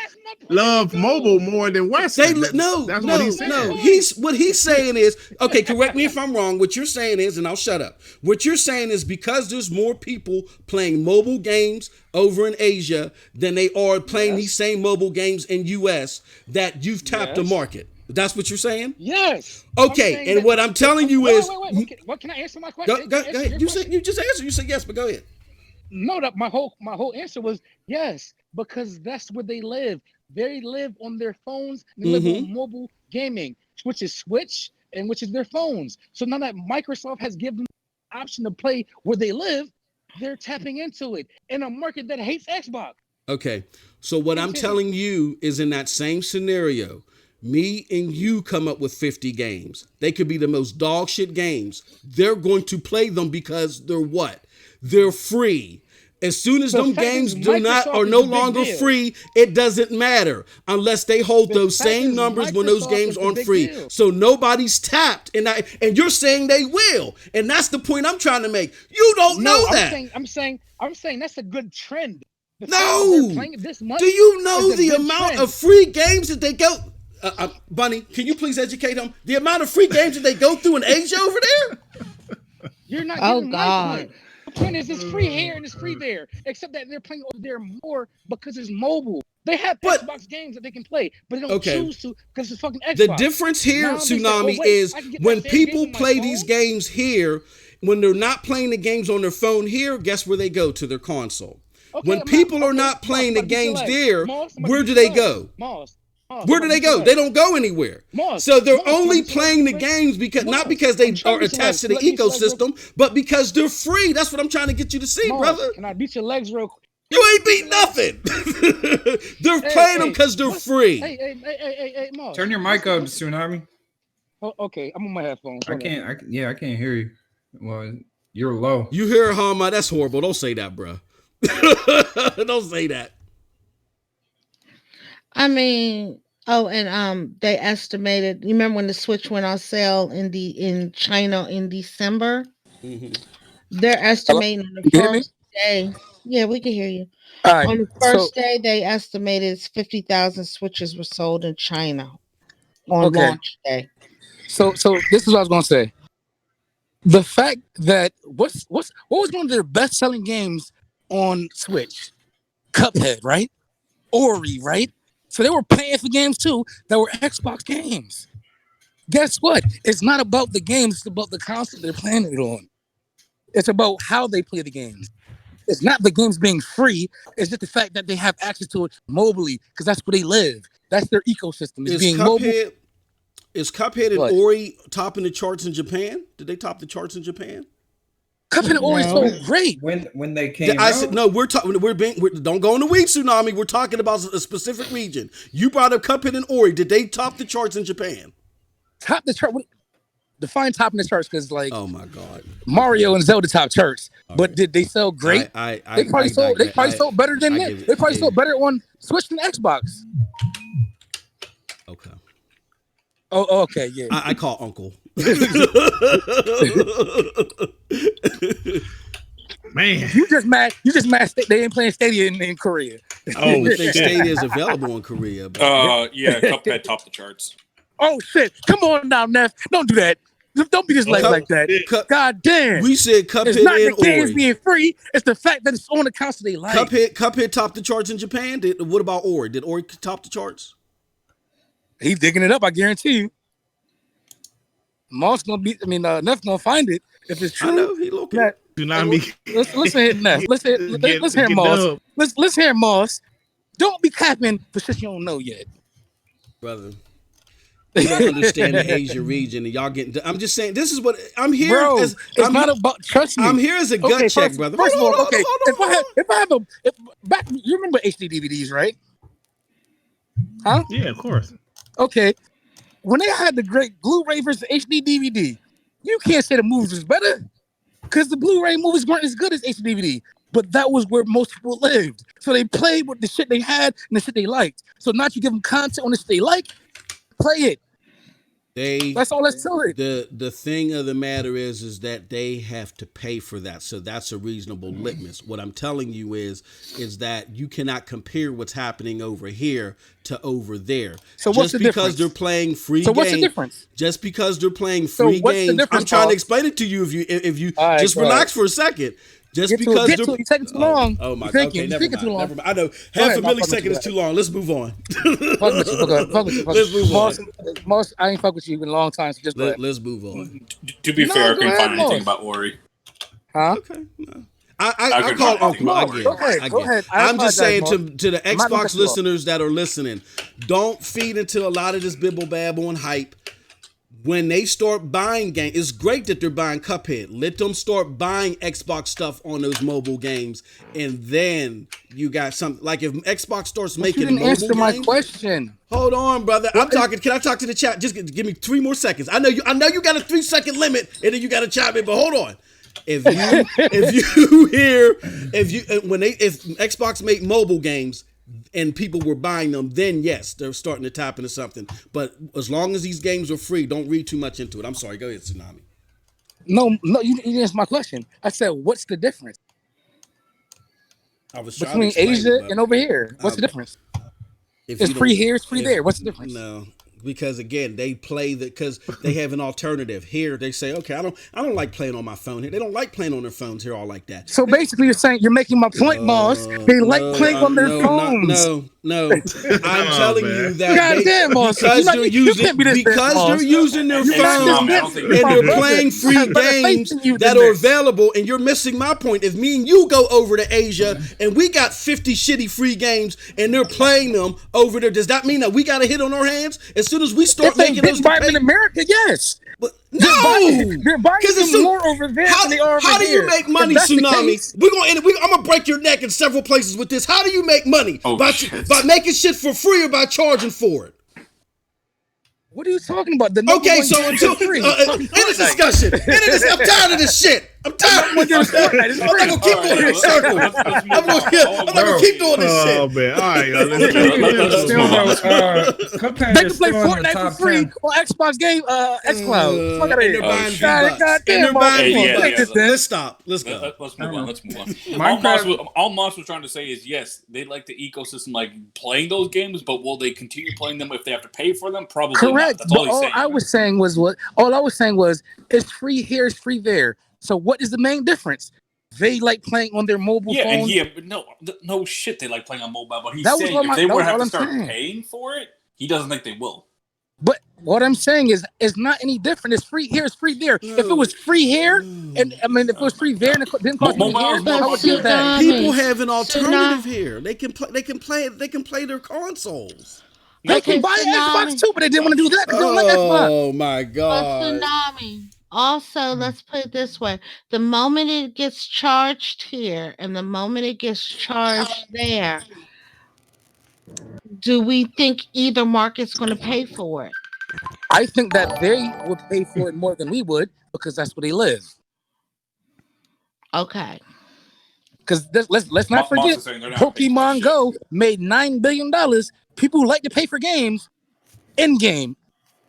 love mobile more than Western. What he's saying is, okay, correct me if I'm wrong. What you're saying is, and I'll shut up. What you're saying is because there's more people playing mobile games over in Asia than they are playing these same mobile games in US, that you've tapped the market. That's what you're saying? Yes. Okay, and what I'm telling you is... Wait. What can I answer my question? Go ahead. You just answered. You said yes, but go ahead. No, my whole answer was yes, because that's where they live. They live on their phones. They live on mobile gaming, which is Switch and which is their phones. So now that Microsoft has given them the option to play where they live, they're tapping into it in a market that hates Xbox. Okay, so what I'm telling you is in that same scenario, Me and you come up with 50 games. They could be the most dog shit games. They're going to play them because they're what? They're free. As soon as them games are no longer free, it doesn't matter unless they hold those same numbers when those games aren't free. So nobody's tapped, and you're saying they will, and that's the point I'm trying to make. You don't know that. I'm saying that's a good trend. No. Do you know the amount of free games that they go? Bunny, can you please educate them? The amount of free games that they go through in Asia over there? You're not getting my point. The point is it's free here and it's free there, except that they're playing over there more because it's mobile. They have Xbox games that they can play, but they don't choose to because it's fucking Xbox. The difference here, Tsunami, is when people play these games here, when they're not playing the games on their phone here, guess where they go? To their console. When people are not playing the games there, where do they go? Where do they go? They don't go anywhere. So they're only playing the games not because they are attached to the ecosystem, but because they're free. That's what I'm trying to get you to see, brother. Can I beat your legs real quick? You ain't beat nothing. They're playing them because they're free. Hey, Moss. Turn your mic up, Tsunami. Oh, okay, I'm on my headphones. I can't hear you. Well, you're low. You hear Hama? That's horrible. Don't say that, bro. Don't say that. I mean, they estimated. You remember when the Switch went on sale in China in December? Mm-hmm. They're estimating on the first day. Yeah, we can hear you. All right. On the first day, they estimated 50,000 Switches were sold in China on launch day. So this is what I was going to say. The fact that what was one of their best-selling games on Switch? Cuphead, right? Ori, right? So they were paying for games too that were Xbox games. Guess what? It's not about the games, it's about the console they're playing it on. It's about how they play the games. It's not the games being free, it's just the fact that they have access to it mobily, because that's where they live. That's their ecosystem. It's being mobile. Is Cuphead and Ori topping the charts in Japan? Did they top the charts in Japan? Cuphead and Ori so great. When they came I said, no, we're talking. Don't go in the weed tsunami. We're talking about a specific region. You brought up Cuphead and Ori. Did they top the charts in Japan? Top the chart. Define topping the charts, because oh my god, Mario and Zelda top charts. But did they sell great? They probably sold better than that. They probably sold better on Switch than Xbox. Okay. Oh, okay, yeah. I call Uncle. Man, you just mad. They ain't playing Stadia in Korea. Oh, I think Stadia is available in Korea. Yeah, Cuphead topped the charts. Oh shit! Come on now, Neff. Don't do that. Don't be just like that. God damn. We said Cuphead it's not and the games being free. It's the fact that it's on the console they like. Cuphead topped the charts in Japan. What about Ori? Did Ori top the charts? He's digging it up. I guarantee you. Moss gonna be. Neff gonna find it if it's true. I know he looking. Let's hear Neff. Let's hear Moss. Let's hear Moss. Don't be capping for shit you don't know yet, brother. You don't understand the Asia region, and y'all getting. I'm just saying, this is what I'm here. Bro, it's not about. Trust me. I'm here as a gut check, brother. First of all, if I have back, you remember HD DVDs, right? Huh? Yeah, of course. Okay. When they had the great Blu-ray versus HD DVD, you can't say the movies was better, because the Blu-ray movies weren't as good as HD DVD. But that was where most people lived, so they played with the shit they had and the shit they liked. So now you give them content on the shit they like. Play it. That's all that's to it. The thing of the matter is that they have to pay for that. So that's a reasonable litmus. What I'm telling you is that you cannot compare what's happening over here to over there. So what's the difference? Because they're playing free games. So what's the difference? Just because they're playing free games. I'm trying to explain it to you if you right, just relax for a second. Just because you're taking too long. Oh my god. Okay, never mind. I know half a millisecond is too long. Let's move on. Fuck with you. Let's move on. Moss, I ain't fuck with you in a long time, so just let's move on. To be fair, I couldn't find anything about Ori. Huh? Okay. No. I call Uncle. I get it. Go ahead. I'm just saying to the Xbox listeners that are listening, don't feed into a lot of this bibble babble and hype. when they start buying games, it's great that they're buying Cuphead. Let them start buying Xbox stuff on those mobile games, and then you got something like if Xbox starts making you didn't mobile answer games. my question. Hold on, brother. I'm talking. Can I talk to the chat? Just give me 3 more seconds. I know you got a 3-second limit, and then you got to chime in. But hold on. If Xbox make mobile games and people were buying them, then yes, they're starting to tap into something. But as long as these games are free, don't read too much into it. I'm sorry. Go ahead, Tsunami. No, you didn't answer my question. I said, what's the difference I was between Asia and over here? What's the difference? It's free here, it's free there. What's the difference? No. Because again, they play because they have an alternative. Here they say, okay, I don't like playing on my phone here. They don't like playing on their phones here all like that. So basically you're making my point, boss. They like playing on their phones. No. I'm telling you that goddamn, boss. because they're using their phone and they're playing free games that are available, and you're missing my point. If me and you go over to Asia and we got 50 shitty free games and they're playing them over there, does that mean that we got a hit on our hands? As soon as we start making those in America, yes. But they're buying them more over there than they are over here. How do you make money, Tsunami? I'm gonna break your neck in several places with this. How do you make money? By making shit for free or by charging for it? What are you talking about? Okay, so until in this discussion, I'm tired of this shit. I'm tired. I'm not gonna keep going in circles. I'm not gonna keep doing this shit. Oh man! All right, they can play Fortnite for free on Xbox Game xCloud. Fuck out of here. Let's stop. Let's go. Let's move on. All Moss was trying to say is yes, they like the ecosystem, like playing those games, but will they continue playing them if they have to pay for them? Probably correct. Not. That's all he's saying. All I was saying was it's free here, it's free there. So what is the main difference? They like playing on their mobile phones. But no shit. They like playing on mobile. But he's saying if they were to have to start paying for it, he doesn't think they will. But what I'm saying is, it's not any different. It's free here. It's free there. If it was free here, and I mean, if it was free there, and it didn't cost me here, I would do that. People have an alternative here. They can play their consoles. They can buy an Xbox too, but they didn't want to do that because they don't like Xbox. Oh my god! Tsunami. Also, let's put it this way: the moment it gets charged here, and the moment it gets charged there, do we think either market's going to pay for it? I think that they would pay for it more than we would because that's where they live. Okay. Because let's not forget, Pokemon Go made $9 billion. People who like to pay for games in game.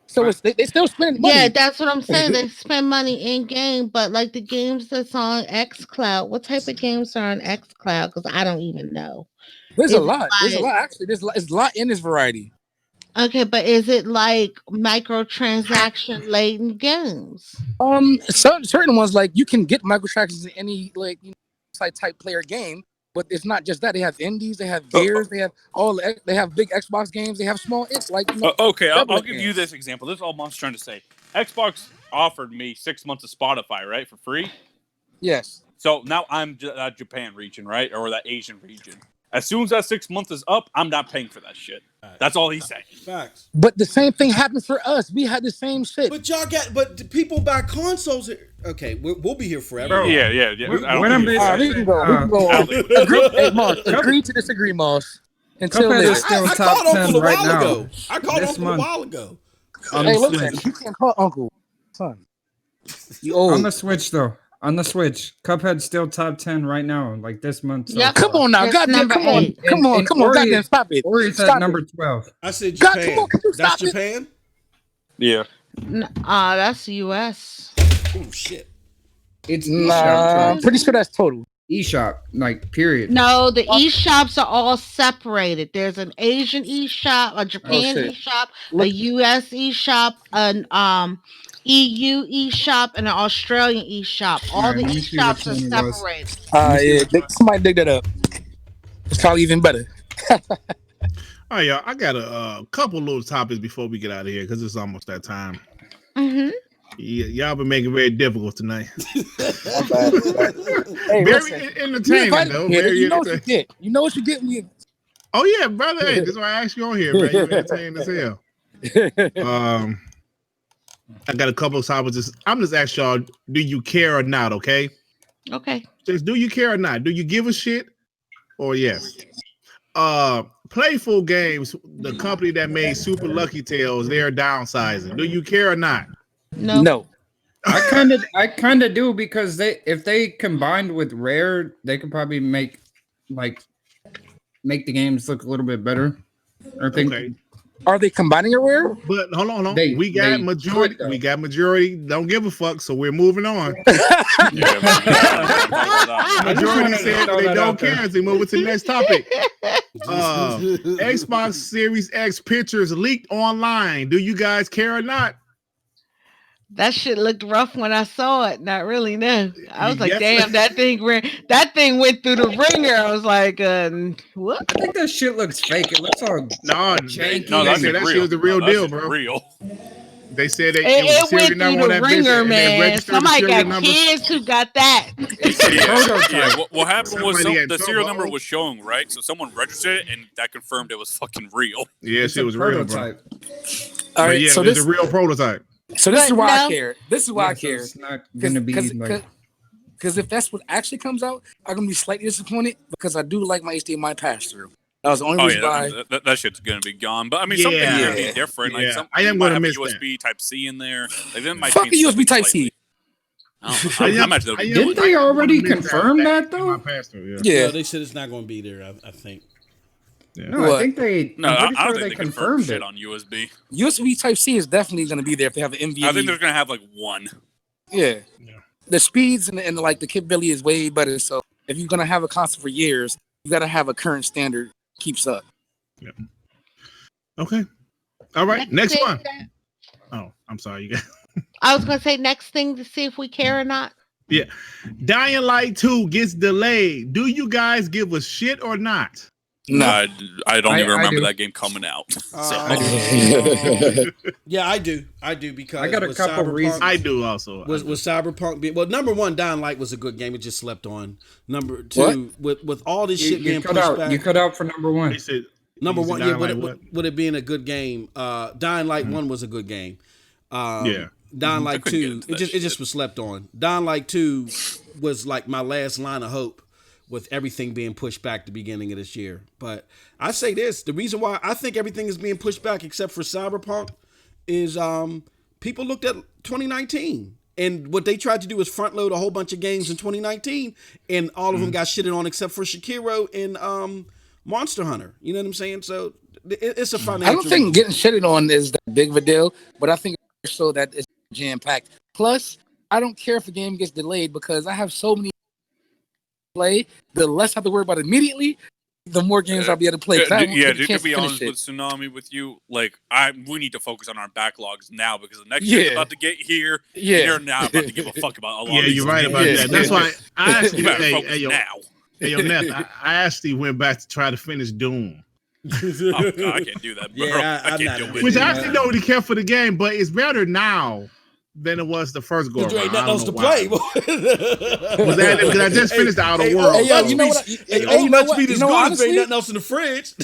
So they still spend money. Yeah, that's what I'm saying. They spend money in game, but like the games that's on xCloud, what type of games are on xCloud? Because I don't even know. There's a lot. There's a lot. Actually, there's a lot in this variety. Okay, but is it like microtransaction laden games? Certain ones, like you can get microtransactions in any type player game, but it's not just that. They have indies, they have beers, they have big Xbox games, they have small. It's like okay, I'll give you this example. This is all Mon's trying to say. Xbox offered me 6 months of Spotify, right, for free. Yes. So now I'm Japan region, right, or that Asian region. As soon as that 6 months is up, I'm not paying for that shit. That's all he's saying. Facts. But the same thing happened for us. We had the same shit. But people buy consoles. Okay, we'll be here forever. Yeah. We can go. Agree to disagree, Moss. Until I called Uncle a while ago. A while ago. Hey, listen, you can't call Uncle, son. You old. On the Switch, though. On the Switch, Cuphead's still top 10 right now, like this month. Yeah, come on now, goddamn, come on, goddamn, stop it. Ori's at number 12. I said Japan. God, come on, that's Japan? Yeah. That's the US. Oh shit. It's I'm pretty sure that's total. eShop, like period. No, the eShops are all separated. There's an Asian eShop, a Japan eShop, a US eShop, an EU eShop, and an Australian eShop. All the eShops are separated. Somebody dig that up. It's probably even better. All right, y'all. I got a couple little topics before we get out of here because it's almost that time. Mm-hmm. Y'all been making it very difficult tonight. Hey, very entertaining though. You know what you get. You know what you get when you. Oh yeah, brother. Hey, this is why I asked you on here, man. You're entertaining as hell. I got a couple of topics. I'm just asking y'all, do you care or not? Okay. Okay. Just do you care or not? Do you give a shit or yes? Playful Games, the company that made Super Lucky Tales, they're downsizing. Do you care or not? No. I kind of do, because if they combined with Rare, they could probably make the games look a little bit better. I think. Okay. Are they combining a Rare? But hold on. We got majority. Don't give a fuck. So we're moving on. Majority said they don't care. They move to the next topic. Xbox Series X pictures leaked online. Do you guys care or not? That shit looked rough when I saw it. Not really, no. I was like, Yes. damn, that thing went through the ringer. I was like, what? I think that shit looks fake. It looks all janky. No, that shit was the real deal, bro. Real. They said that It went through the ringer, and man. Somebody got kids who got that. What happened was the serial number was showing, right? So someone registered it, and that confirmed it was fucking real. Yes, it was real, bro. All right, so this is a real prototype. So this is why I care. This is why I care. It's not gonna be because if that's what actually comes out, I'm gonna be slightly disappointed, because I do like my HDMI pass through. That was the only reason why. That shit's gonna be gone. But I mean, something gonna be different. Like I am gonna miss USB Type C in there. Like, fuck a USB Type C. Didn't they already confirm that though? Yeah, they said it's not going to be there. I think. Yeah. No, I think they. No, I don't think they confirmed shit on USB. USB Type C is definitely going to be there if they have an NVMe. I think they're going to have like one. Yeah. The speeds and like the capability is way better. So if you're going to have a console for years, you got to have a current standard keeps up. Yeah. Okay. All right. Next one. Oh, I'm sorry. You guys. I was going to say next thing to see if we care or not. Yeah. Dying Light 2 gets delayed. Do you guys give a shit or not? No, I don't even remember that game coming out. Yeah, I do. Because I got a couple reasons. I do also. Was Cyberpunk well? Number one, Dying Light was a good game. It just slept on. Number two, with all this shit being pushed back. You cut out for number one. Number one, with it being a good game. Dying Light 1 was a good game. Dying Light 2, it just was slept on. Dying Light 2 was like my last line of hope, with everything being pushed back the beginning of this year. But I say this, the reason why I think everything is being pushed back except for Cyberpunk is people looked at 2019. And what they tried to do is front load a whole bunch of games in 2019, and all of them got shitted on except for Sekiro and Monster Hunter. You know what I'm saying? So it's a financial... I don't think getting shitted on is that big of a deal, but I think it's so that it's jam-packed. Plus, I don't care if a game gets delayed, because I have so many play, the less I have to worry about it immediately, the more games I'll be able to play. To be honest with Tsunami with you, like we need to focus on our backlogs now, because the next year's about to get here. You're not about to give a fuck about a lot of these you're right about that. That's why I actually now. I actually went back to try to finish Doom. I can't do that, bro. I can't do it. Which I actually don't really care for the game, but it's better now than it was the first go around. There ain't nothing else to play. Was that it? Because I just finished the Outer Worlds. You know what? There ain't nothing else in the fridge.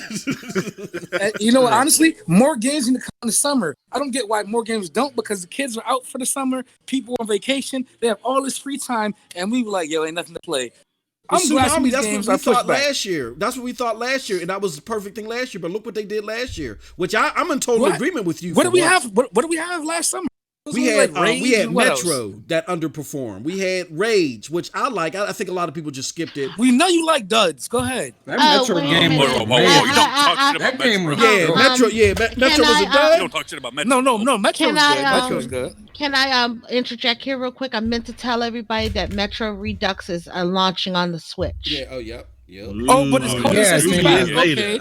You know what? Honestly, more games need to come in the summer. I don't get why more games don't, because the kids are out for the summer. People on vacation. They have all this free time, and we were like, yo, ain't nothing to play. I'm glad some of these games are pushed back. Last year. That's what we thought last year, and that was the perfect thing last year. But look what they did last year, which I'm in total agreement with you. What did we have? What did we have last summer? We had Metro that underperformed. We had Rage, which I like. I think a lot of people just skipped it. We know you like duds. Go ahead. That Metro game was that game was Metro. Metro was a dud. You don't talk shit about Metro. No. Metro's good. Can I interject here real quick? I meant to tell everybody that Metro Redux is launching on the Switch. Yeah. Oh, yep. Oh, but it's cool. Okay.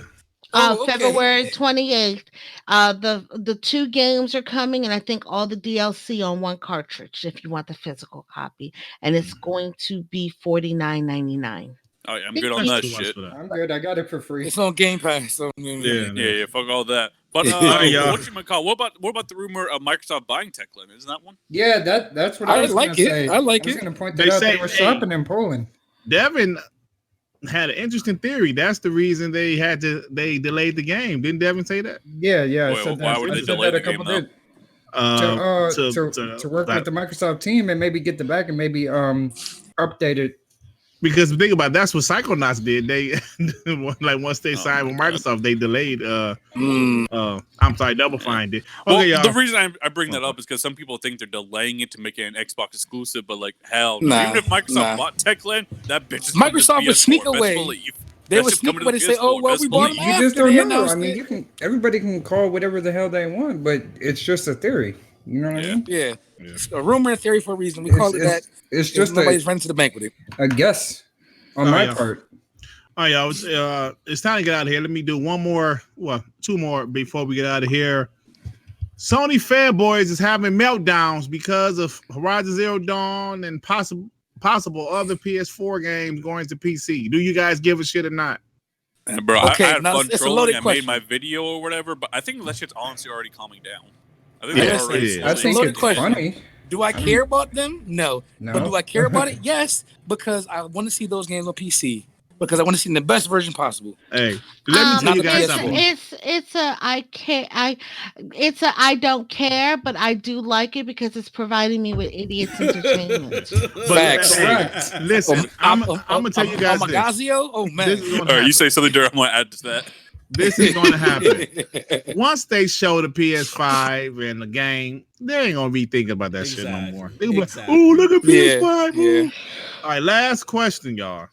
February 28th. The two games are coming, and I think all the DLC on one cartridge if you want the physical copy, and it's going to be $49.99. Oh, yeah, I'm good on that shit. I'm good. I got it for free. It's on Game Pass. So yeah. Fuck all that. But what about the rumor of Microsoft buying Techland? Isn't that one? Yeah, that's what I was like. Say. I like it. I was going to point that out. They were shopping in Poland. Devin had an interesting theory. That's the reason they delayed the game. Didn't Devin say that? Yeah. Why would they delay the game though? to work with the Microsoft team and maybe get the back and maybe update it. Because think about it, that's what Psychonauts did. They like once they signed with Microsoft, they delayed. I'm sorry, Double Fine did. Okay, y'all. The reason I bring that up is because some people think they're delaying it to make it an Xbox exclusive, but like hell, even if Microsoft bought Techland, that bitch is Microsoft would sneak away. They would sneak away and say, "Oh well, we bought them." You just don't know. I mean, everybody can call whatever the hell they want, but it's just a theory. You know what I mean? Yeah. It's a rumor and theory for a reason. We call it that. It's just nobody's running to the bank with it. A guess on my part. All right, y'all. It's time to get out of here. Let me do two more before we get out of here. Sony fanboys is having meltdowns because of Horizon Zero Dawn and possible other PS4 games going to PC. Do you guys give a shit or not? Bro, I had fun trolling. I made my video or whatever, but I think that shit's honestly already calming down. I think it's funny. Do I care about them? No. But do I care about it? Yes, because I want to see those games on PC. Because I want to see the best version possible. Hey, let me tell you guys something. It's a I don't care, but I do like it because it's providing me with idiots entertainment. Facts. Listen, I'm gonna tell you guys Magazio? Oh man. All right, you say something there, I'm gonna add to that. This is going to happen. Once they show the PS5 and the game, they ain't going to be thinking about that shit no more. They'll be like, oh, look at PS5. Yeah. All right, last question, y'all.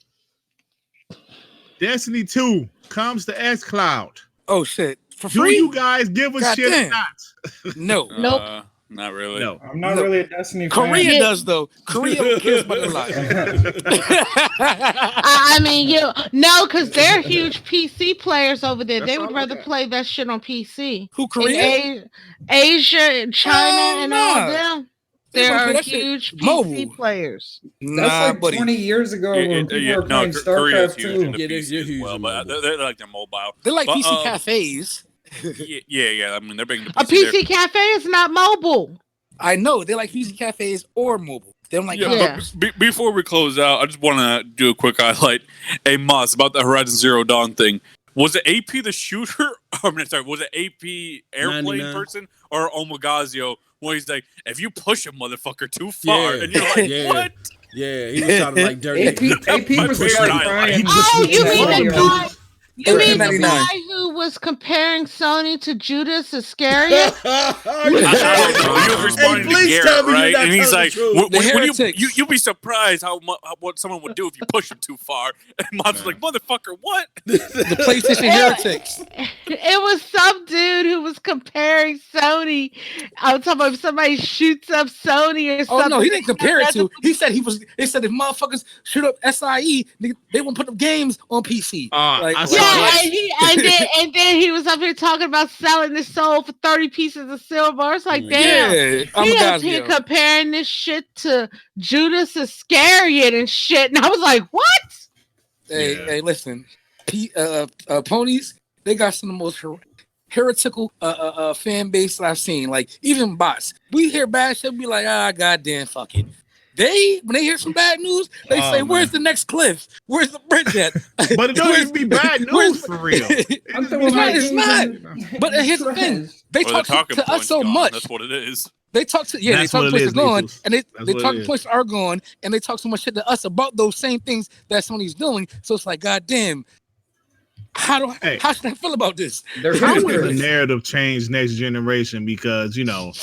Destiny 2 comes to xCloud. Oh, shit. For free? Do you guys give a shit or not? No. Nope. Not really. No. I'm not really a Destiny fan. Korea does, though. Korea cares about it a lot. I mean, because they're huge PC players over there. They would rather play that shit on PC. Who, Korea? Asia and China and all of them. They are huge PC players. That's like 20 years ago when people were playing StarCraft 2. Yeah, they're huge. Well, but they're like they're mobile. They're like PC cafes. Yeah. I mean, they're bringing the PC. A PC cafe is not mobile. I know. They're like PC cafes or mobile. They don't like. But before we close out, I just want to do a quick highlight. Hey, Moss, about the Horizon Zero Dawn thing. Was it AP the shooter? Was it AP airplane 99 person or Omagazio? When he's like, if you push a motherfucker too far, and you're like, what? Yeah, he was sounding like dirty. AP was crying. Oh, you mean the guy? You mean the guy who was comparing Sony to Judas Iscariot? He was responding to Garrett, right? And he's like, you'll be surprised what someone would do if you push him too far. And Mom's like, motherfucker, what? The PlayStation heretics. It was some dude who was comparing Sony. I'm talking about if somebody shoots up Sony or something. Oh no, he didn't compare it to. He said they said if motherfuckers shoot up SIE, they won't put the games on PC. And then he was up here talking about selling his soul for 30 pieces of silver. It's like, damn, he up here comparing this shit to Judas Iscariot and shit. And I was like, what? Hey, listen, ponies, they got some of the most heretical fan base I've seen. Like, even bots. We hear bad shit, be like, goddamn, fuck it. When they hear some bad news, they say, "Where's the next cliff? Where's the bridge at?" But it don't even be bad news for real. It's not. But here's the thing: they talk to us so much. That's what it is. They talk to they talk points are gone, and they talk points are gone, and they talk so much shit to us about those same things that Sony's doing. So it's like, goddamn. How should I feel about this? How will the narrative change next generation? Because of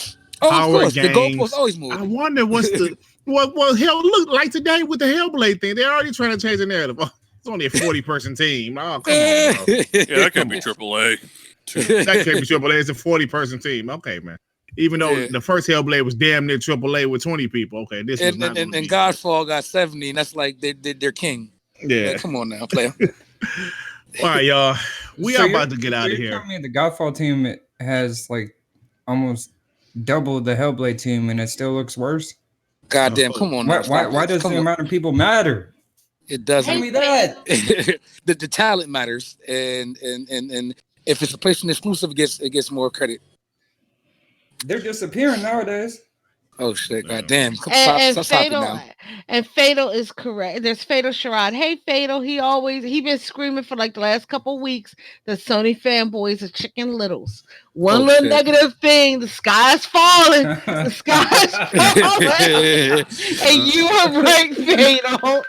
course, the goalposts always move. I wonder what's the well, hell, look like today with the Hellblade thing, they're already trying to change the narrative. Oh, it's only a 40-person team. Oh, come on, bro. Yeah, that can't be AAA. That can't be AAA. It's a 40-person team. Okay, man. Even though the first Hellblade was damn near AAA with 20 people. Okay, this is not. And Godfall got 70, and that's like they're king. Yeah, come on now, player. All right, y'all. We are about to get out of here. Telling me the Godfall team has like almost double the Hellblade team, and it still looks worse. Goddamn! Come on. Why does the amount of people matter? It doesn't. Tell me that. the talent matters, and if it's a PlayStation exclusive, it gets more credit. They're disappearing nowadays. Oh shit! Goddamn! And Stop it now. Fatal is correct. There's Fatal Sherrod. Hey, Fatal. He been screaming for like the last couple of weeks that Sony fanboys are chicken littles. One little negative thing, the sky's falling. The sky's falling. And you were right, Fatal.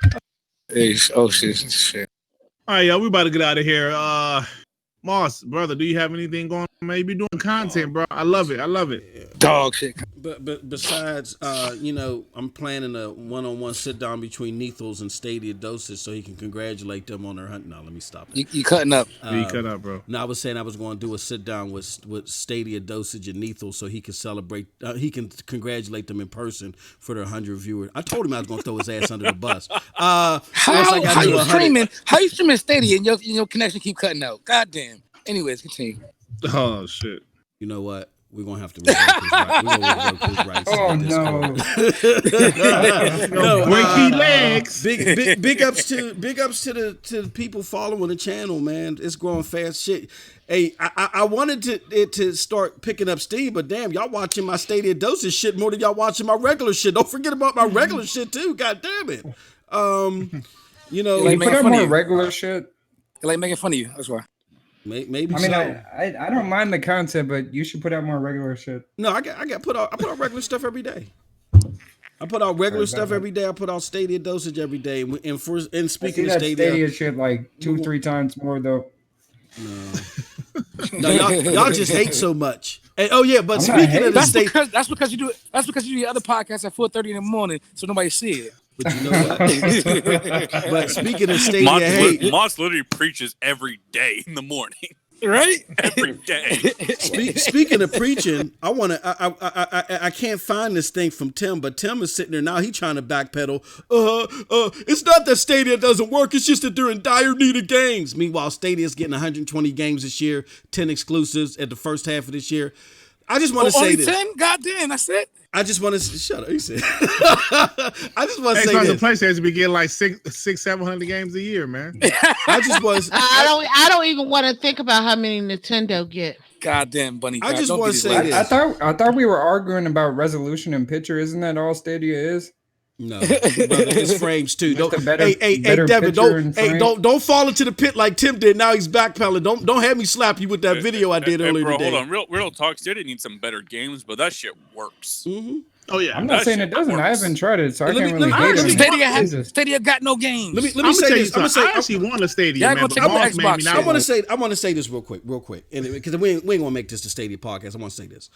Hey, oh shit! All right, y'all. We about to get out of here. Moss, brother, do you have anything going on? Man, you be doing content, bro. I love it. Dog shit. But besides, I'm planning a one-on-one sit-down between Nethos and Stadia Dosage so he can congratulate them on their hunt. No, let me stop it. You cutting up. You cut up, bro. No, I was saying I was going to do a sit-down with Stadia Dosage and Nethos so he can celebrate, he can congratulate them in person for their 100 viewers. I told him I was going to throw his ass under the bus. How you streaming Stadia and your connection keep cutting out? Goddamn. Anyways, continue. Oh shit! You know what? We're gonna have to revoke his rights. Oh no! No, breaky legs. Big ups to the people following the channel, man. It's growing fast. Shit. Hey, I wanted it to start picking up steam, but damn, y'all watching my Stadia Dosage shit more than y'all watching my regular shit. Don't forget about my regular shit too. God damn it. Like put up more regular shit. They like making fun of you. That's why. Maybe. I mean, I don't mind the content, but you should put out more regular shit. No, I put out regular stuff every day. I put out regular stuff every day. I put out Stadia Dosage every day. And speaking of Stadia shit like 2-3 times more though. No, y'all just hate so much. And, but speaking of the Stadia, that's because you do your other podcast at 4:30 in the morning, so nobody see it. But you know what? But speaking of Stadia, Moss literally preaches every day in the morning. Right? Every day. Speaking of preaching, I can't find this thing from Tim, but Tim is sitting there now. He's trying to backpedal. It's not that Stadia doesn't work. It's just that they're in dire need of games. Meanwhile, Stadia's getting 120 games this year, 10 exclusives at the first half of this year. I just want to say this. 10? Goddamn, that's it. I just want to shut up. He said. I just want to say this. The PlayStation be getting like 600-700 games a year, man. I just was. I don't even want to think about how many Nintendo get. Goddamn, bunny. I just want to say this. I thought we were arguing about resolution and picture. Isn't that all Stadia is? No, brother, it's frames too. Hey, Devin, don't fall into the pit like Tim did. Now he's backpedaling. Don't have me slap you with that video I did earlier today. Hold on, real talk. Stadia needs some better games, but that shit works. Mm-hmm. Oh yeah, I'm not saying it doesn't. I haven't tried it, so I can't really hate it. Stadia got no games. Let me say this. I actually want a Stadia, man. But I want to say this real quick, and because we ain't gonna make this the Stadia podcast. I want to say this.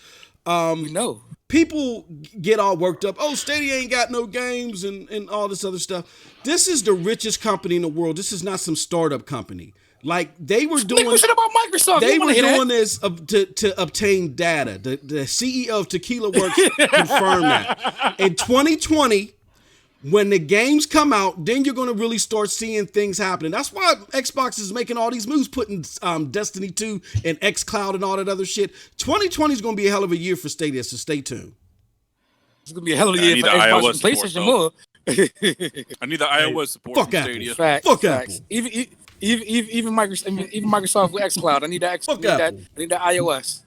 No. People get all worked up. Oh, Stadia ain't got no games and all this other stuff. This is the richest company in the world. This is not some startup company. Like they were doing shit about Microsoft. They were doing this to obtain data. The CEO of Tequila Works confirmed that. In 2020, when the games come out, then you're going to really start seeing things happening. That's why Xbox is making all these moves, putting Destiny 2 and xCloud and all that other shit. 2020 is going to be a hell of a year for Stadia, so stay tuned. It's going to be a hell of a year for Xbox and PlayStation more. I need the iOS support from Stadia. Fuck Apple. Even Microsoft with xCloud. I need that. I need that iOS.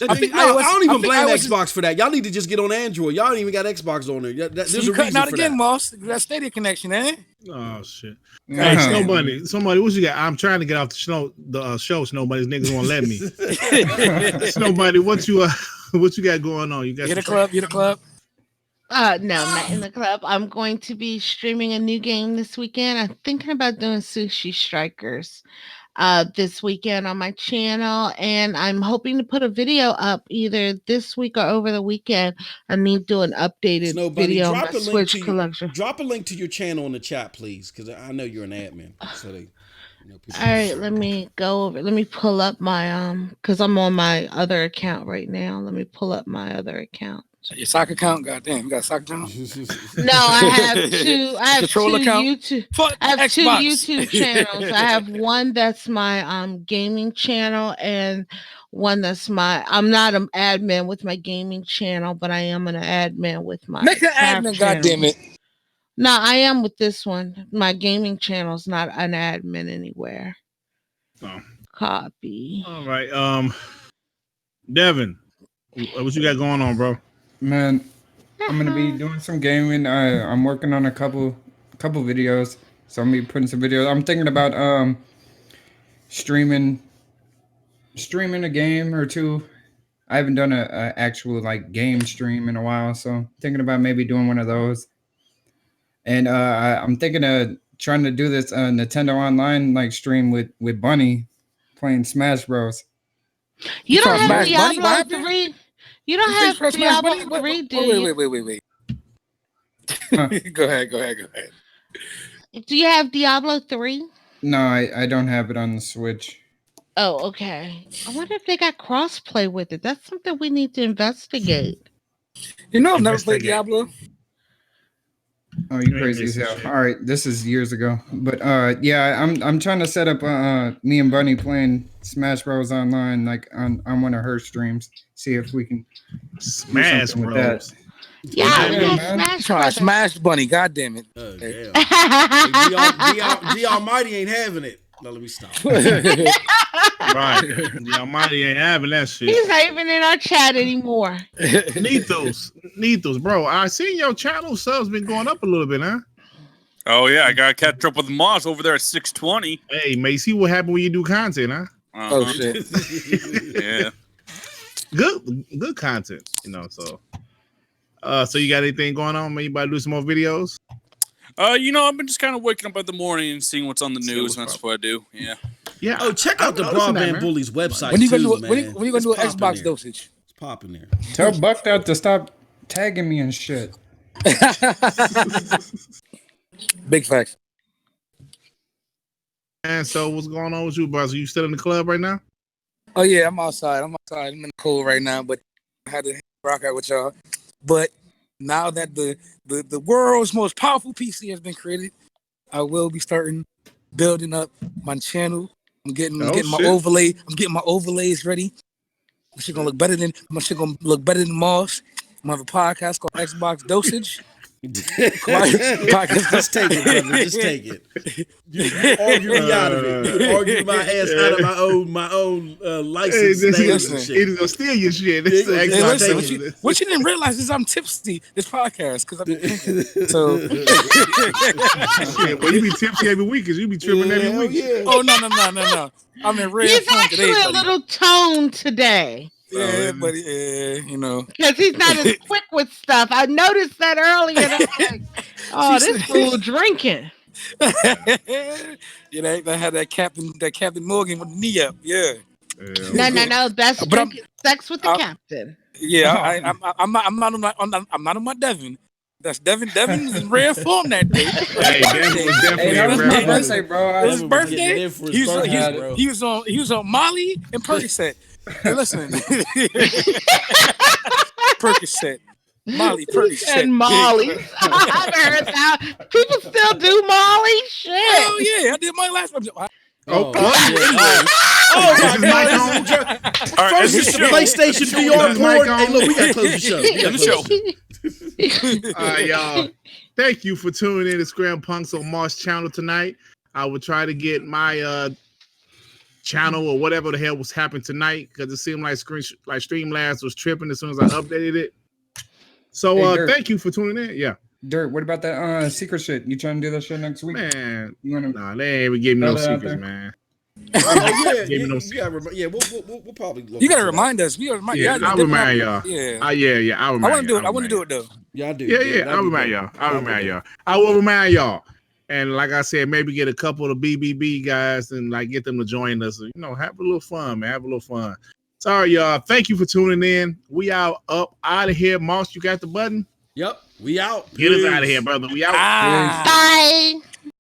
I don't even blame Xbox for that. Y'all need to just get on Android. Y'all don't even got Xbox on there. There's a cutting reason out for again, that. Moss. That Stadia connection, eh? Oh shit! Hey, somebody, what you got? I'm trying to get off the show. Nobody's niggas won't let me. Nobody, what you got going on? You got the club. No, not in the club. I'm going to be streaming a new game this weekend. I'm thinking about doing Sushi Strikers this weekend on my channel, and I'm hoping to put a video up either this week or over the weekend. I need to do an updated video on my Switch collection. Drop a link to your channel in the chat, please, because I know you're an admin. So they, all right, let me go over. Let me pull up my because I'm on my other account right now. Let me pull up my other account. Your soccer account? Goddamn, you got a soccer account? No, I have two. I have two YouTube. I have two Xbox. YouTube channels. I have one that's my gaming channel, and one that's my. I'm not an admin with my gaming channel, but I am an admin with my. Make an admin, goddammit. No, I am with this one. My gaming channel is not an admin anywhere. Oh. Copy. All right, Devin, what you got going on, bro? Man, I'm gonna be doing some gaming. I'm working on a couple videos, so I'm gonna be putting some videos. I'm thinking about streaming a game or two. I haven't done a actual like game stream in a while, so thinking about maybe doing one of those. And I'm thinking of trying to do this Nintendo Online like stream with Bunny playing Smash Bros. You don't have Smash Bunny? What Diablo happened? 3. You don't have Smash Bunny? Diablo 3, do you? Wait. Huh. Go ahead. Do you have Diablo 3? No, I don't have it on the Switch. Oh, okay. I wonder if they got crossplay with it. That's something we need to investigate. You know, I've never played Diablo. Oh, you crazy as hell! All right, this is years ago, but yeah, I'm trying to set up me and Bunny playing Smash Bros online, like on one of her streams. See if we can Smash Bros. With that. Yeah, Smash Bunny. God damn it! Damn. The Almighty ain't having it. No, let me stop. Right, the Almighty ain't having that shit. He's not even in our chat anymore. Nethos, bro. I seen your channel subs been going up a little bit, huh? Oh yeah, I gotta catch up with Moss over there at 620. Hey, may see what happened when you do content, huh? Oh shit! Yeah, good content, you know. So you got anything going on? Man, you about to do some more videos? You know, I've been just kind of waking up in the morning and seeing what's on the news, and that's what I do. Yeah. Yeah. Oh, check out the Broadband Bullies website. When you gonna too, do man. when you gonna do an Xbox there. dosage? It's popping there. Tell Buck out to stop tagging me and shit. Big facts. And so, what's going on with you, boss? Are you still in the club right now? Oh yeah, I'm outside. I'm in the cold right now, but I had to rock out with y'all. But now that the world's most powerful PC has been created, I will be starting building up my channel. I'm getting my overlay. I'm getting my overlays ready. My shit gonna look better than Moss. I'm gonna have a podcast called Xbox Dosage. Just take it, brother. Just take it. You argue me out of it. You argue my ass out of my own license. It's gonna steal your shit. What you didn't realize is I'm tipsy this podcast because I've been drinking. So, well, you be tipsy every week because you be tripping every week. Yeah. Oh no! I'm in red. He's actually a little toned today. Yeah, but you know, because he's not as quick with stuff. I noticed that earlier. Like, oh, this fool drinking. Yeah, they had that Captain Morgan with the knee up. Yeah. No. That's sex with the captain. Yeah, I'm not on my Devin. That's Devin is in rare form that day. Hey, Devin was definitely that was my birthday, bro. His birthday. He was on Molly and Percocet. Hey, listen. Percocet. Molly, Percocet. And Molly. I've heard that. People still do Molly? Shit. Hell yeah. I did my last episode. Oh my God. First it's the PlayStation VR board. Hey, look, we gotta close the show. All right, y'all. Thank you for tuning in to Scram Punks on Moss channel tonight. I will try to get my channel or whatever the hell was happening tonight because it seemed like Streamlabs was tripping as soon as I updated it. So thank you for tuning in. Yeah. Dirt, what about that secret shit? You trying to do that shit next week? Man, you wanna they ain't even give me no secrets, man. We'll probably you gotta remind us. I'll remind y'all. Yeah. I'll remind y'all. I want to do it though. Yeah, I do. Yeah. I'll remind y'all. I will remind y'all. And like I said, maybe get a couple of BBB guys and like get them to join us. You know, have a little fun, man. Have a little fun. Sorry, y'all. Thank you for tuning in. We out of here. Moss, you got the button? Yep. We out. Get us out of here, brother. We out. Bye.